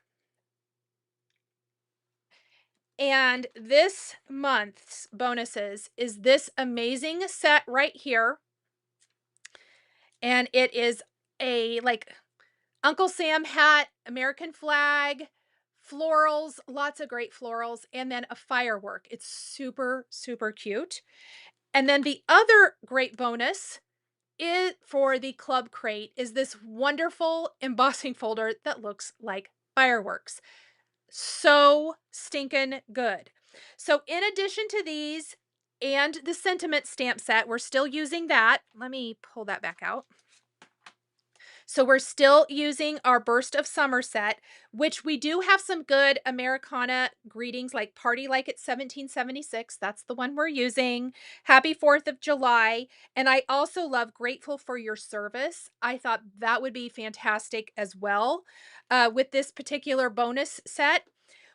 And this month's bonuses is this amazing set right here. And it is a like Uncle Sam hat, American flag, florals, lots of great florals, and then a firework. It's super, super cute. And then the other great bonus is for the club crate is this wonderful embossing folder that looks like fireworks. So stinking good. So in addition to these and the sentiment stamp set, we're still using that. Let me pull that back out. So we're still using our Burst of Summer set, which we do have some good Americana greetings like Party Like It's 1776. That's the one we're using. Happy 4th of July. And I also love Grateful for Your Service. I thought that would be fantastic as well. With this particular bonus set,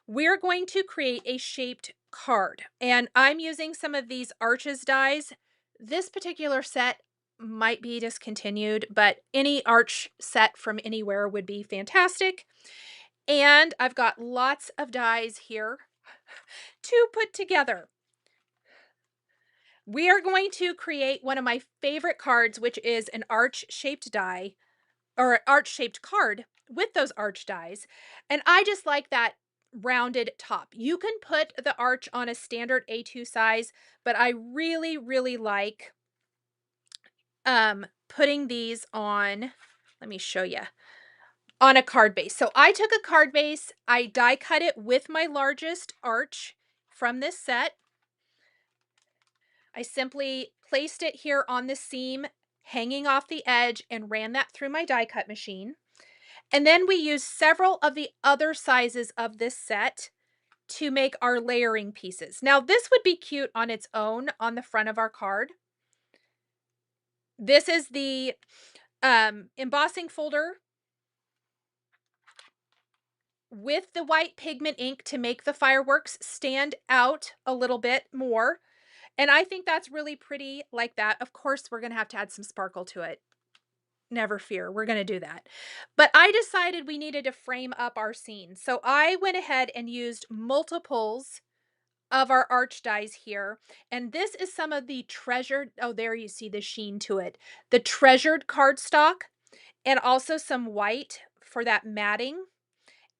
we're going to create a shaped card. And I'm using some of these Arches dies. This particular set might be discontinued, but any arch set from anywhere would be fantastic. And I've got lots of dies here to put together. We are going to create one of my favorite cards, which is an arch-shaped die, or arch-shaped card with those arch dies. And I just like that rounded top. You can put the arch on a standard A2 size, but I really, really like putting these on, let me show you, on a card base. So I took a card base, I die cut it with my largest arch from this set. I simply placed it here on the seam, hanging off the edge, and ran that through my die cut machine. And then we used several of the other sizes of this set to make our layering pieces. Now this would be cute on its own on the front of our card. This is the embossing folder with the white pigment ink to make the fireworks stand out a little bit more. And I think that's really pretty like that. Of course, we're going to have to add some sparkle to it. Never fear, we're going to do that. But I decided we needed to frame up our scene. So I went ahead and used multiples of our arch dies here. And this is some of the treasured, oh, there you see the sheen to it. The treasured cardstock, and also some white for that matting.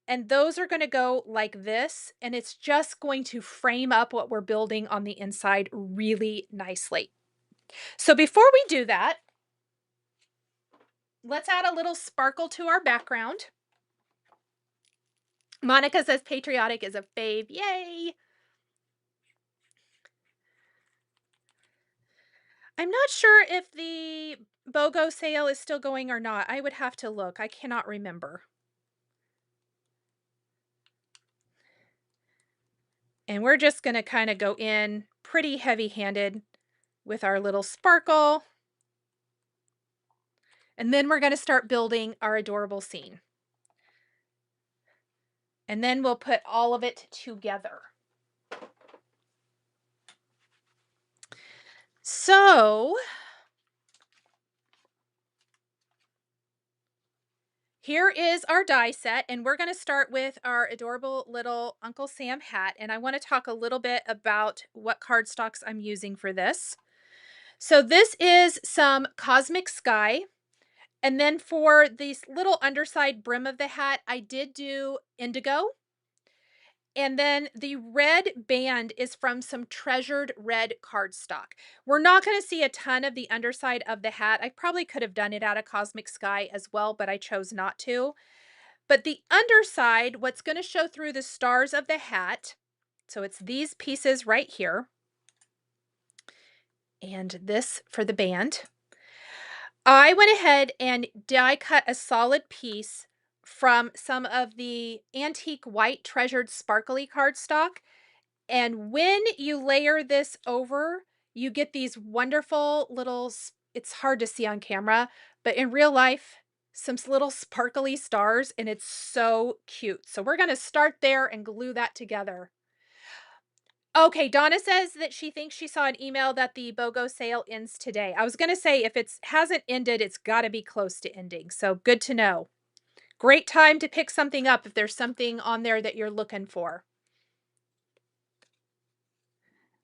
And those are going to go like this, and it's just going to frame up what we're building on the inside really nicely. So before we do that, let's add a little sparkle to our background. Monica says Patriotic is a fave. Yay! I'm not sure if the BOGO sale is still going or not. I would have to look. I cannot remember. And we're just going to kind of go in pretty heavy-handed with our little sparkle. And then we're going to start building our adorable scene. And then we'll put all of it together. So Here is our die set, and we're going to start with our adorable little Uncle Sam hat. And I want to talk a little bit about what cardstocks I'm using for this. So this is some Cosmic Sky. And then for this little underside brim of the hat, I did do indigo. And then the red band is from some Treasured Red cardstock. We're not going to see a ton of the underside of the hat. I probably could have done it out of Cosmic Sky as well, but I chose not to. But the underside, what's going to show through the stars of the hat, so it's these pieces right here, and this for the band. I went ahead and die cut a solid piece from some of the antique white treasured sparkly cardstock. And when you layer this over, you get these wonderful little, it's hard to see on camera, but in real life, some little sparkly stars, and it's so cute. So we're going to start there and glue that together. Okay, Donna says that she thinks she saw an email that the BOGO sale ends today. I was going to say if it hasn't ended, it's got to be close to ending. So good to know. Great time to pick something up if there's something on there that you're looking for.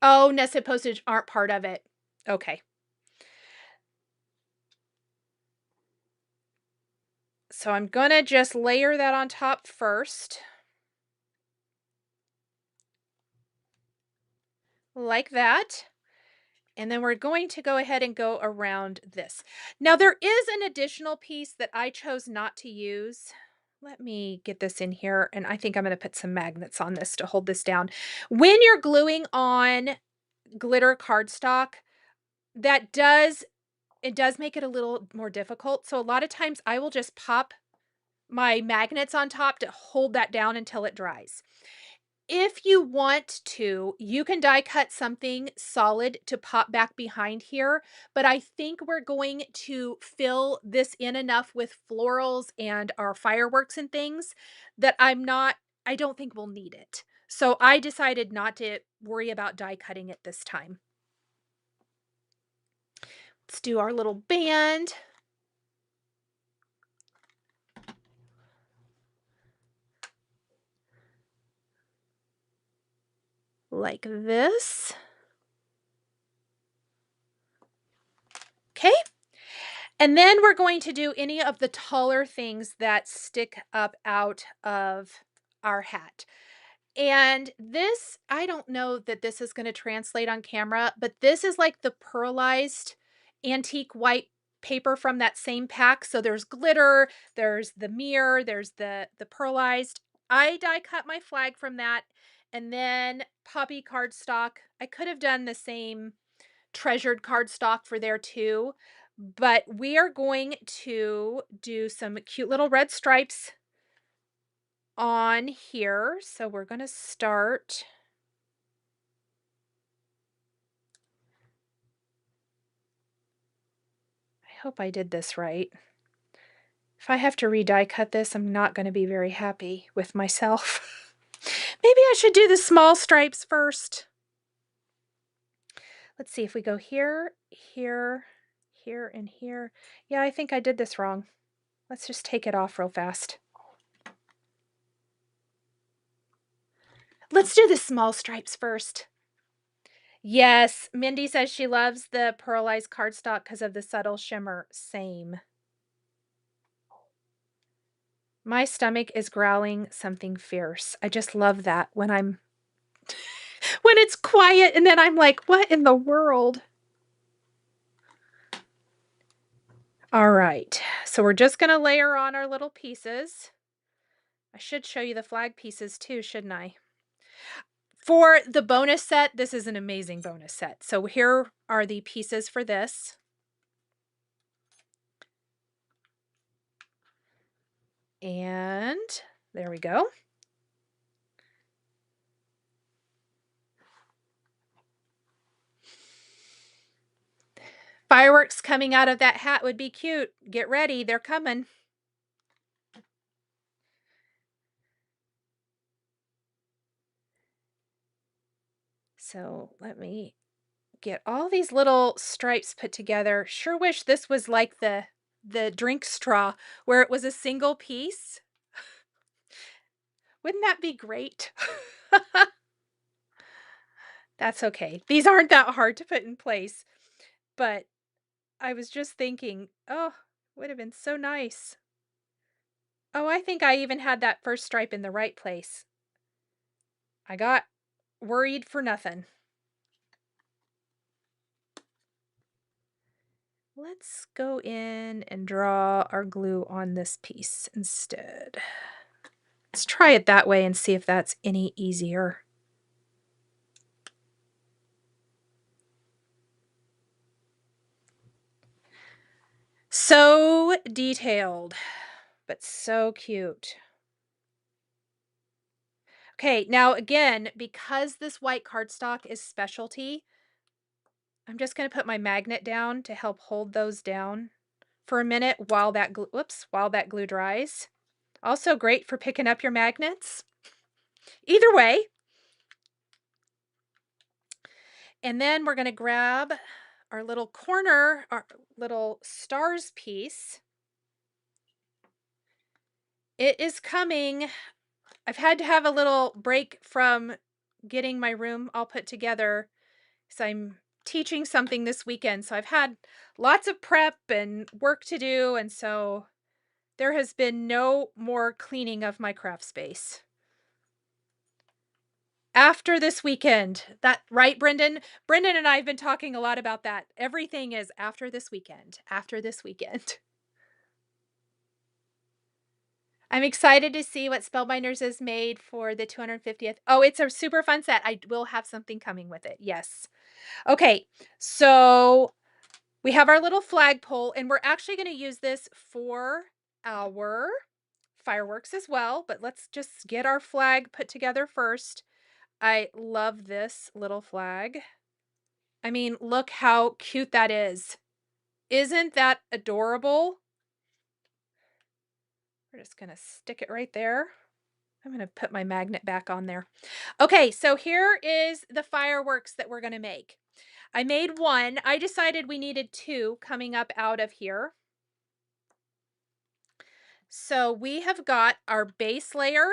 Oh, nested postage aren't part of it. Okay. So I'm going to just layer that on top first. Like that. And then we're going to go ahead and go around this. Now there is an additional piece that I chose not to use. Let me get this in here, and I think I'm going to put some magnets on this to hold this down. When you're gluing on glitter cardstock, it does make it a little more difficult. So a lot of times I will just pop my magnets on top to hold that down until it dries. If you want to, you can die cut something solid to pop back behind here, but I think we're going to fill this in enough with florals and our fireworks and things that I don't think we'll need it. So I decided not to worry about die cutting it this time. Let's do our little band. Like this. Okay. And then we're going to do any of the taller things that stick up out of our hat. And this, I don't know that this is going to translate on camera, but this is like the pearlized antique white paper from that same pack. So there's glitter, there's the mirror, there's the pearlized. I die cut my flag from that. And then poppy cardstock. I could have done the same treasured cardstock for there too, but we are going to do some cute little red stripes on here. So we're going to start. I hope I did this right. If I have to re-die cut this, I'm not going to be very happy with myself. Maybe I should do the small stripes first. Let's see if we go here, here, here, and here. Yeah, I think I did this wrong. Let's just take it off real fast. Let's do the small stripes first. Yes, Mindy says she loves the pearlized cardstock because of the subtle shimmer. Same. My stomach is growling something fierce. I just love that when when it's quiet and then I'm like, what in the world? All right, so we're just going to layer on our little pieces. I should show you the flag pieces too, shouldn't I? For the bonus set, this is an amazing bonus set. So here are the pieces for this. And there we go. Fireworks coming out of that hat would be cute. Get ready, they're coming. So let me get all these little stripes put together. Sure wish this was like the the drink straw where it was a single piece. Wouldn't that be great? That's okay. These aren't that hard to put in place, but I was just thinking, oh, would have been so nice. Oh, I think I even had that first stripe in the right place. I got worried for nothing. Let's go in and draw our glue on this piece instead. Let's try it that way and see if that's any easier. So detailed, but so cute. Okay, now again, because this white cardstock is specialty, I'm just going to put my magnet down to help hold those down for a minute while that glue, while that glue dries. Also great for picking up your magnets. Either way. And then we're going to grab our little corner, our little stars piece. It is coming. I've had to have a little break from getting my room all put together because I'm teaching something this weekend. So I've had lots of prep and work to do. And so there has been no more cleaning of my craft space. After this weekend. That right, Brendan? Brendan and I have been talking a lot about that. Everything is after this weekend. After this weekend. I'm excited to see what Spellbinders is made for the 250th. Oh, it's a super fun set. I will have something coming with it. Yes. Okay, so we have our little flagpole, and we're actually going to use this for our fireworks as well, but let's just get our flag put together first. I love this little flag. I mean, look how cute that is. Isn't that adorable? We're just going to stick it right there. I'm going to put my magnet back on there. Okay, so here is the fireworks that we're going to make. I made one. I decided we needed two coming up out of here. So we have got our base layer,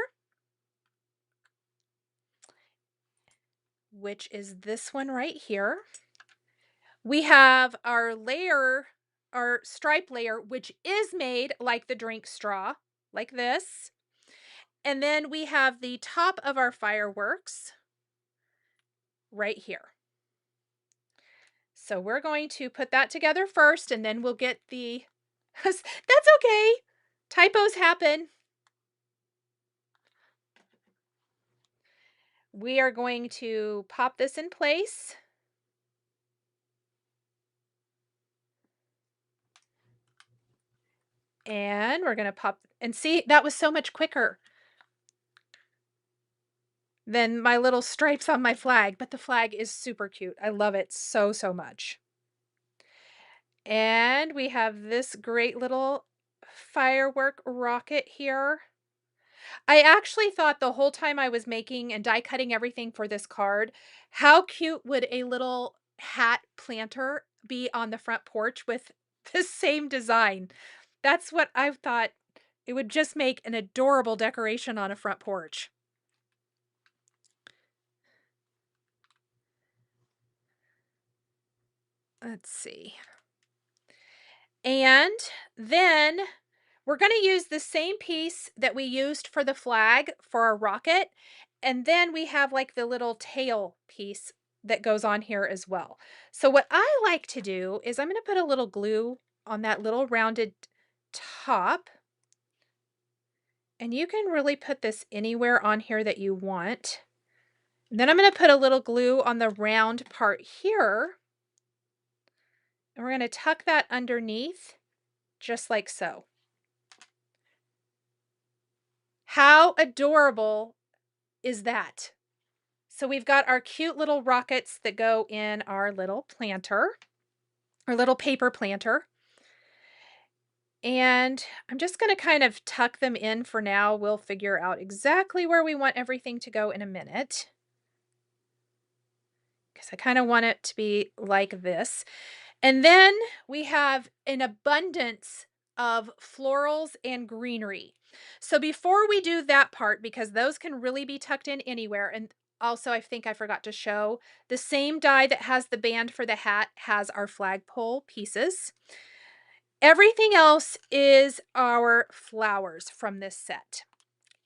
which is this one right here. We have our layer, our stripe layer, which is made like the drink straw, like this. And then we have the top of our fireworks right here. So we're going to put that together first, and then we'll get the, that's okay. Typos happen. We are going to pop this in place. And we're going to pop, and see, that was so much quicker than my little stripes on my flag, but the flag is super cute. I love it so, so much. And we have this great little firework rocket here. I actually thought the whole time I was making and die cutting everything for this card, how cute would a little hat planter be on the front porch with the same design? That's what I thought. It would just make an adorable decoration on a front porch. Let's see. And then we're going to use the same piece that we used for the flag for our rocket. And then we have like the little tail piece that goes on here as well. So what I like to do is I'm going to put a little glue on that little rounded top. And you can really put this anywhere on here that you want. And then I'm going to put a little glue on the round part here. And we're going to tuck that underneath just like so. How adorable is that? So we've got our cute little rockets that go in our little planter, our little paper planter. And I'm just going to kind of tuck them in for now. We'll figure out exactly where we want everything to go in a minute, because I kind of want it to be like this. And then we have an abundance of florals and greenery. So before we do that part, because those can really be tucked in anywhere, and also I think I forgot to show, the same die that has the band for the hat has our flagpole pieces. Everything else is our flowers from this set.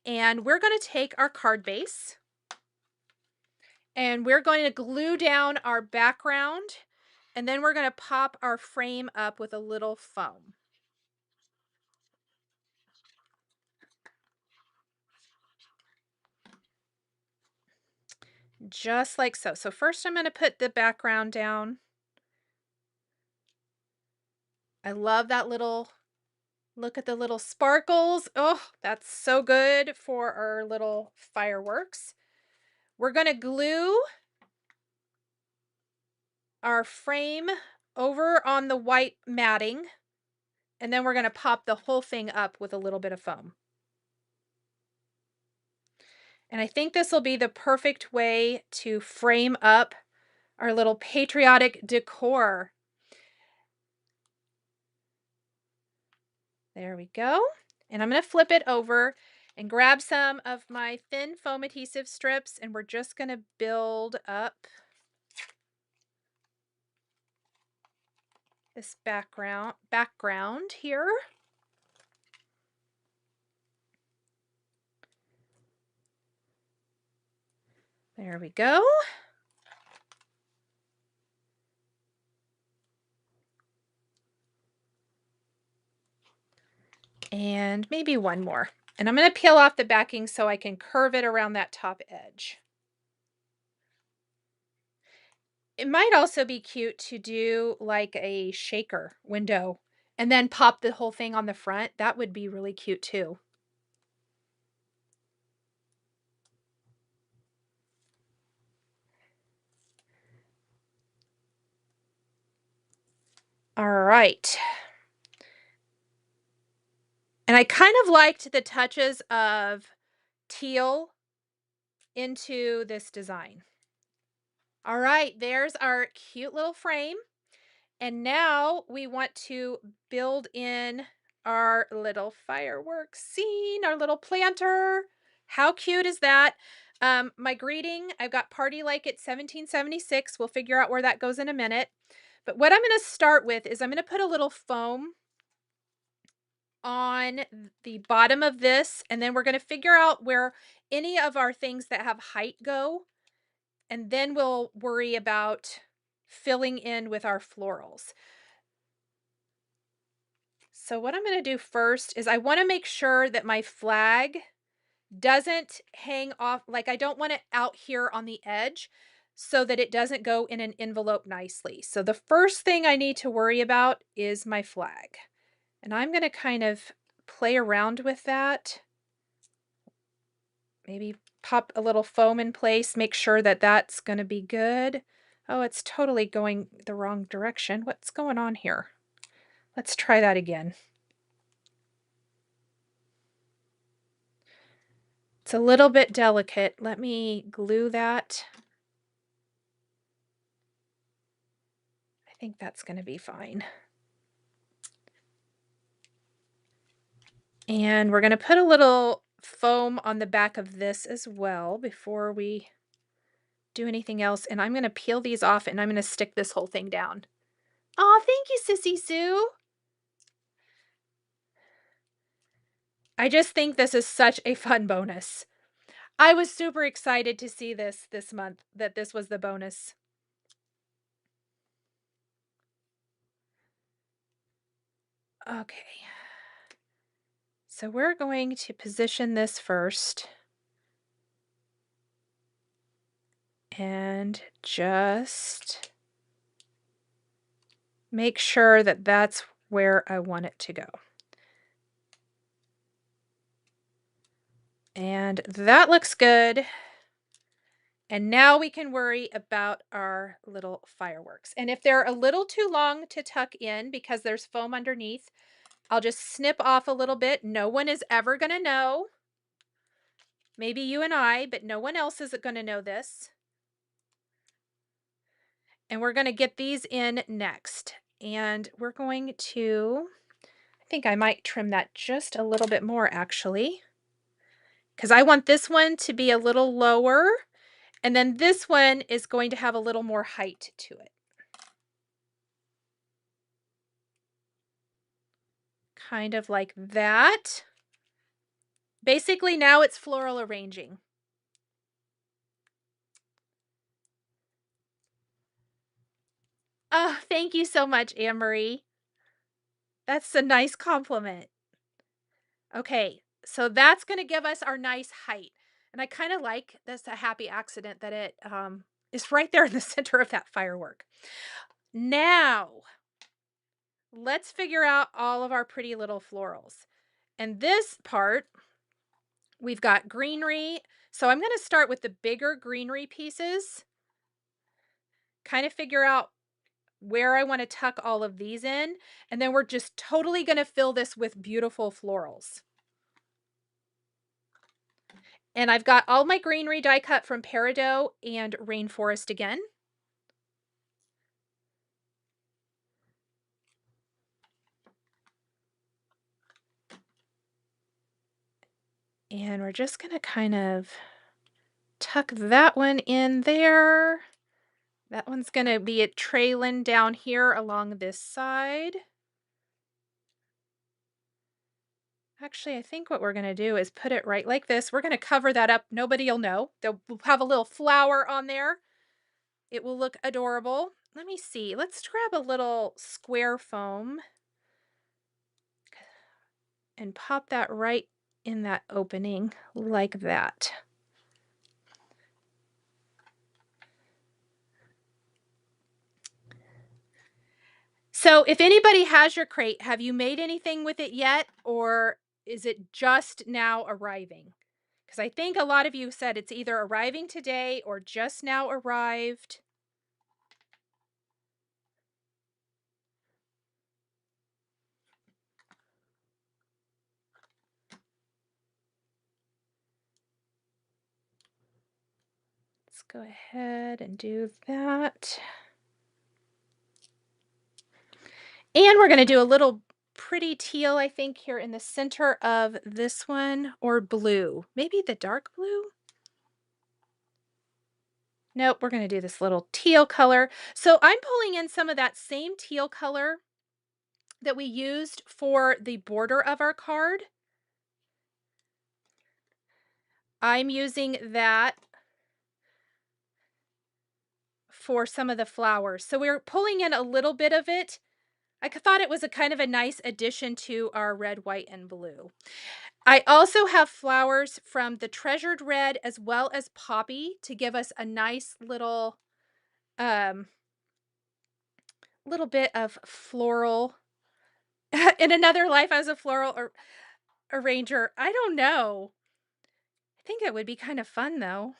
And we're going to take our card base and we're going to glue down our background, and then we're going to pop our frame up with a little foam. Just like so. So first I'm going to put the background down. I love that little, look at the little sparkles. Oh, that's so good for our little fireworks. We're going to glue our frame over on the white matting, and then we're going to pop the whole thing up with a little bit of foam. And I think this will be the perfect way to frame up our little patriotic decor. There we go. And I'm going to flip it over and grab some of my thin foam adhesive strips, and we're just going to build up this background here. There we go. And maybe one more. And I'm going to peel off the backing so I can curve it around that top edge. It might also be cute to do like a shaker window and then pop the whole thing on the front. That would be really cute too. All right. And I kind of liked the touches of teal into this design. All right, there's our cute little frame. And now we want to build in our little fireworks scene, our little planter. How cute is that? My greeting, I've got Party Like It's 1776. We'll figure out where that goes in a minute. But what I'm going to start with is I'm going to put a little foam on the bottom of this, and then we're going to figure out where any of our things that have height go, and then we'll worry about filling in with our florals. So what I'm going to do first is I want to make sure that my flag doesn't hang off, like I don't want it out here on the edge so that it doesn't go in an envelope nicely. So the first thing I need to worry about is my flag. And I'm going to kind of play around with that. Maybe pop a little foam in place, make sure that that's going to be good. Oh, it's totally going the wrong direction. What's going on here? Let's try that again. It's a little bit delicate. Let me glue that. I think that's going to be fine. And we're going to put a little foam on the back of this as well before we do anything else. And I'm going to peel these off and I'm going to stick this whole thing down. Oh, thank you, Sissy Sue. I just think this is such a fun bonus. I was super excited to see this month, that this was the bonus. Okay. So we're going to position this first. And just make sure that that's where I want it to go. And that looks good. And now we can worry about our little fireworks. And if they're a little too long to tuck in because there's foam underneath, I'll just snip off a little bit. No one is ever going to know. Maybe you and I, but no one else is going to know this. And we're going to get these in next. And we're going to, I think I might trim that just a little bit more actually, because I want this one to be a little lower, and then this one is going to have a little more height to it. Kind of like that. Basically, now it's floral arranging. Oh, thank you so much, Anne-Marie. That's a nice compliment. Okay, so that's going to give us our nice height. And I kind of like this a happy accident that it is right there in the center of that firework. Now, let's figure out all of our pretty little florals. And this part, we've got greenery. So I'm going to start with the bigger greenery pieces, kind of figure out where I want to tuck all of these in. And then we're just totally going to fill this with beautiful florals. And I've got all my greenery die cut from Peridot and Rainforest again. And we're just going to kind of tuck that one in there. That one's going to be a trailing down here along this side. Actually, I think what we're going to do is put it right like this. We're going to cover that up. Nobody will know. They'll have a little flower on there. It will look adorable. Let me see. Let's grab a little square foam and pop that right in that opening like that. So if anybody has your crate, have you made anything with it yet, or is it just now arriving? Because I think a lot of you said it's either arriving today or just now arrived. Let's go ahead and do that. And we're going to do a little pretty teal, I think, here in the center of this one, or blue. Maybe the dark blue? Nope, we're going to do this little teal color. So I'm pulling in some of that same teal color that we used for the border of our card. I'm using that for some of the flowers. So we're pulling in a little bit of it. I thought it was a kind of a nice addition to our red, white, and blue. I also have flowers from the Treasured Red as well as Poppy to give us a nice little bit of floral. In another life, I was a floral arranger. I don't know. I think it would be kind of fun though.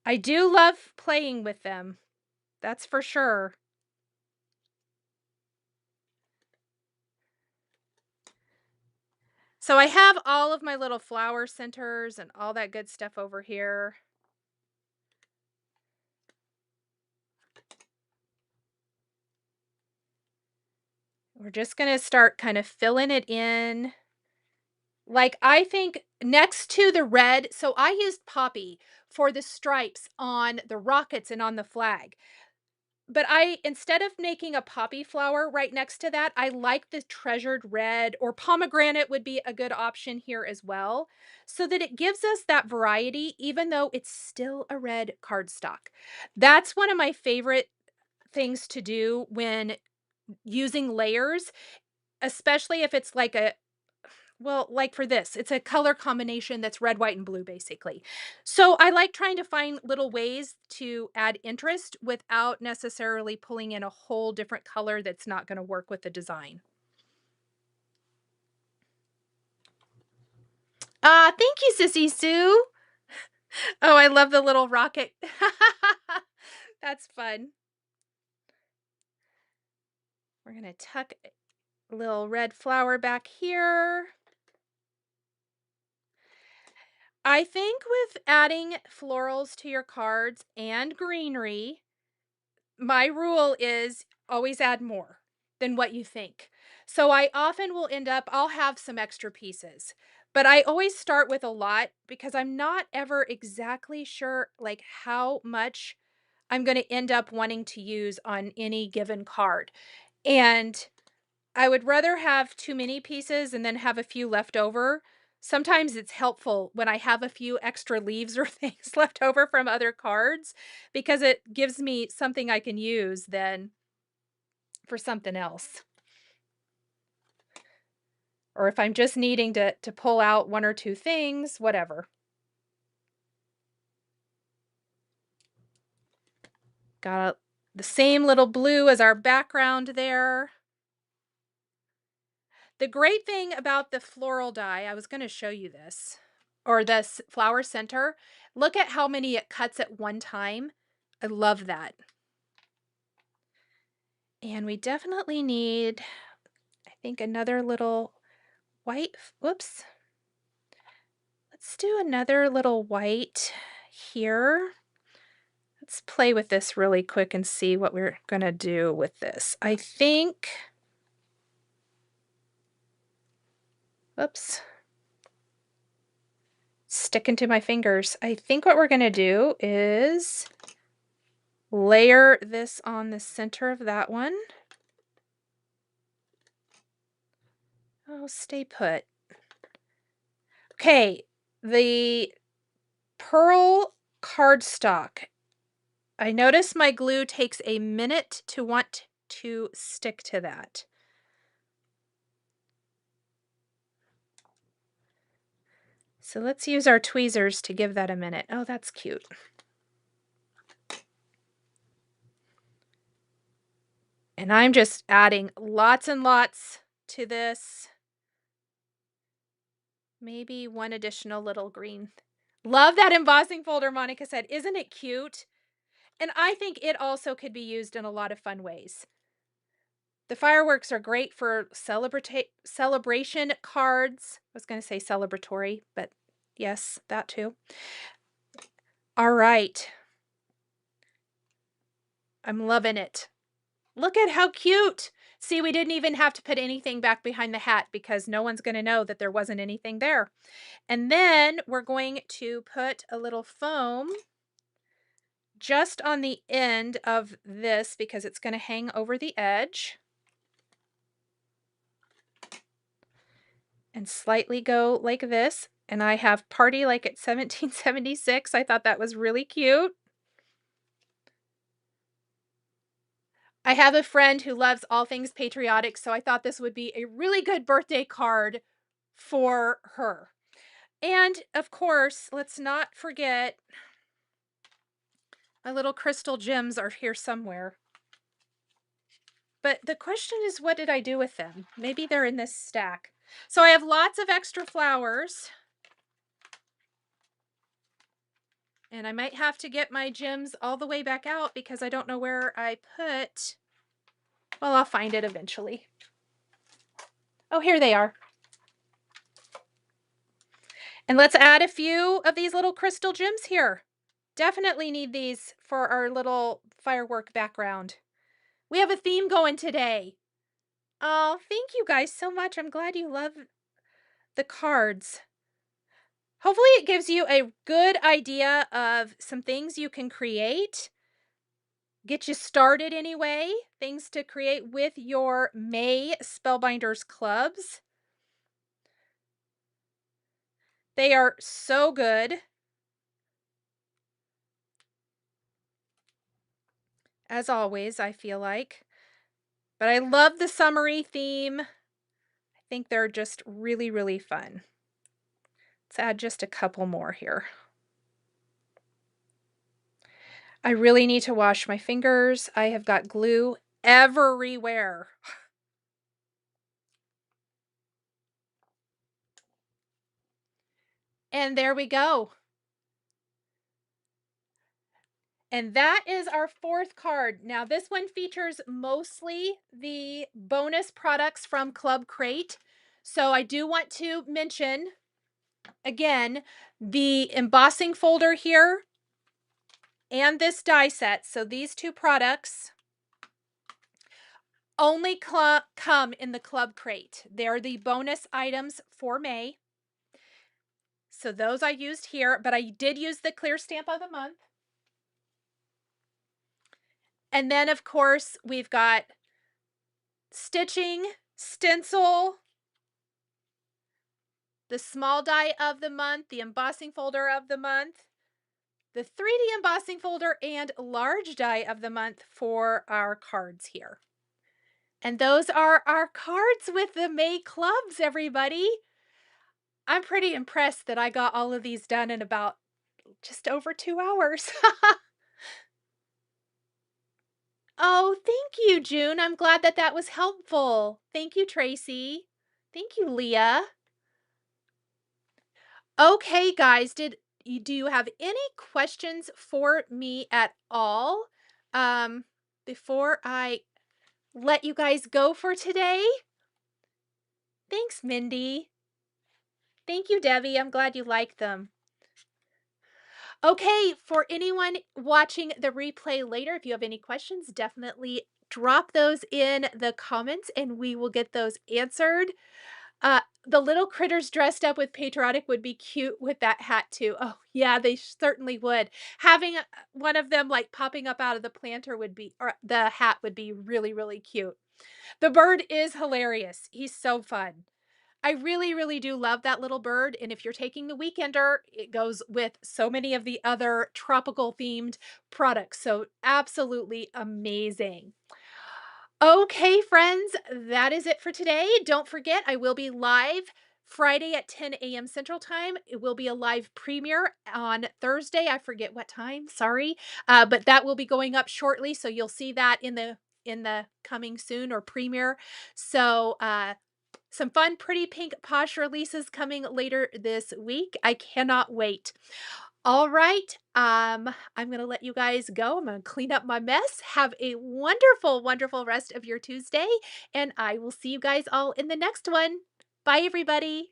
I do love playing with them. That's for sure. So I have all of my little flower centers and all that good stuff over here. We're just going to start kind of filling it in. Like, I think next to the red, so I used Poppy for the stripes on the rockets and on the flag. But instead of making a poppy flower right next to that, I like the Treasured Red, or pomegranate would be a good option here as well, so that it gives us that variety, even though it's still a red cardstock. That's one of my favorite things to do when using layers, especially if it's like like for this, it's a color combination that's red, white, and blue, basically. So I like trying to find little ways to add interest without necessarily pulling in a whole different color that's not going to work with the design. Thank you, Sissy Sue. Oh, I love the little rocket. That's fun. We're going to tuck a little red flower back here. I think with adding florals to your cards and greenery, my rule is always add more than what you think. So I often will end up, I'll have some extra pieces, but I always start with a lot because I'm not ever exactly sure like how much I'm going to end up wanting to use on any given card. And I would rather have too many pieces and then have a few left over. Sometimes it's helpful when I have a few extra leaves or things left over from other cards because it gives me something I can use then for something else. Or if I'm just needing to pull out one or two things, whatever. Got the same little blue as our background there. The great thing about the floral die, I was going to show you this, or this flower center, look at how many it cuts at one time. I love that. And we definitely need, I think, another little white, whoops. Let's do another little white here. Let's play with this really quick and see what we're going to do with this. I think, oops, sticking to my fingers. I think what we're going to do is layer this on the center of that one. Oh, stay put. Okay, the pearl cardstock. I notice my glue takes a minute to want to stick to that. So let's use our tweezers to give that a minute. Oh, that's cute. And I'm just adding lots and lots to this. Maybe one additional little green. Love that embossing folder, Monica said. Isn't it cute? And I think it also could be used in a lot of fun ways. The fireworks are great for celebration cards. I was going to say celebratory, but yes, that too. All right. I'm loving it. Look at how cute. See, we didn't even have to put anything back behind the hat because no one's going to know that there wasn't anything there. And then we're going to put a little foam just on the end of this because it's going to hang over the edge. And slightly go like this. And I have Party Like It's 1776. I thought that was really cute. I have a friend who loves all things patriotic, so I thought this would be a really good birthday card for her. And of course, let's not forget my little crystal gems are here somewhere. But the question is, what did I do with them? Maybe they're in this stack. So I have lots of extra flowers. And I might have to get my gems all the way back out because I don't know where I put. Well, I'll find it eventually. Oh, here they are. And let's add a few of these little crystal gems here. Definitely need these for our little firework background. We have a theme going today. Oh, thank you guys so much. I'm glad you love the cards. Hopefully it gives you a good idea of some things you can create. Get you started anyway. Things to create with your May Spellbinders clubs. They are so good. As always, I feel like. But I love the summery theme. I think they're just really, really fun. Let's add just a couple more here. I really need to wash my fingers. I have got glue everywhere. And there we go. And that is our fourth card. Now this one features mostly the bonus products from Club Crate. So I do want to mention, again, the embossing folder here and this die set. So these two products only come in the club crate. They're the bonus items for May. So those I used here, but I did use the clear stamp of the month. And then, of course, we've got stitching, stencil, the small die of the month, the embossing folder of the month, the 3D embossing folder, and large die of the month for our cards here. And those are our cards with the May clubs, everybody. I'm pretty impressed that I got all of these done in about just over 2 hours. Oh, thank you, June. I'm glad that that was helpful. Thank you, Tracy. Thank you, Leah. Okay, guys, do you have any questions for me at all before I let you guys go for today? Thanks, Mindy. Thank you, Debbie. I'm glad you liked them. Okay, for anyone watching the replay later, if you have any questions, definitely drop those in the comments and we will get those answered. The little critters dressed up with Patriotic would be cute with that hat too. Oh, yeah, they certainly would. Having one of them like popping up out of the planter would be, or the hat would be really, really cute. The bird is hilarious. He's so fun. I really, really do love that little bird. And if you're taking the Weekender, it goes with so many of the other tropical themed products. So absolutely amazing. Okay, friends, that is it for today. Don't forget, I will be live Friday at 10 a.m. Central Time. It will be a live premiere on Thursday. I forget what time, sorry. But that will be going up shortly. So you'll see that in the coming soon or premiere. So some fun, pretty pink posh releases coming later this week. I cannot wait. All right, I'm going to let you guys go. I'm going to clean up my mess. Have a wonderful, wonderful rest of your Tuesday, and I will see you guys all in the next one. Bye, everybody.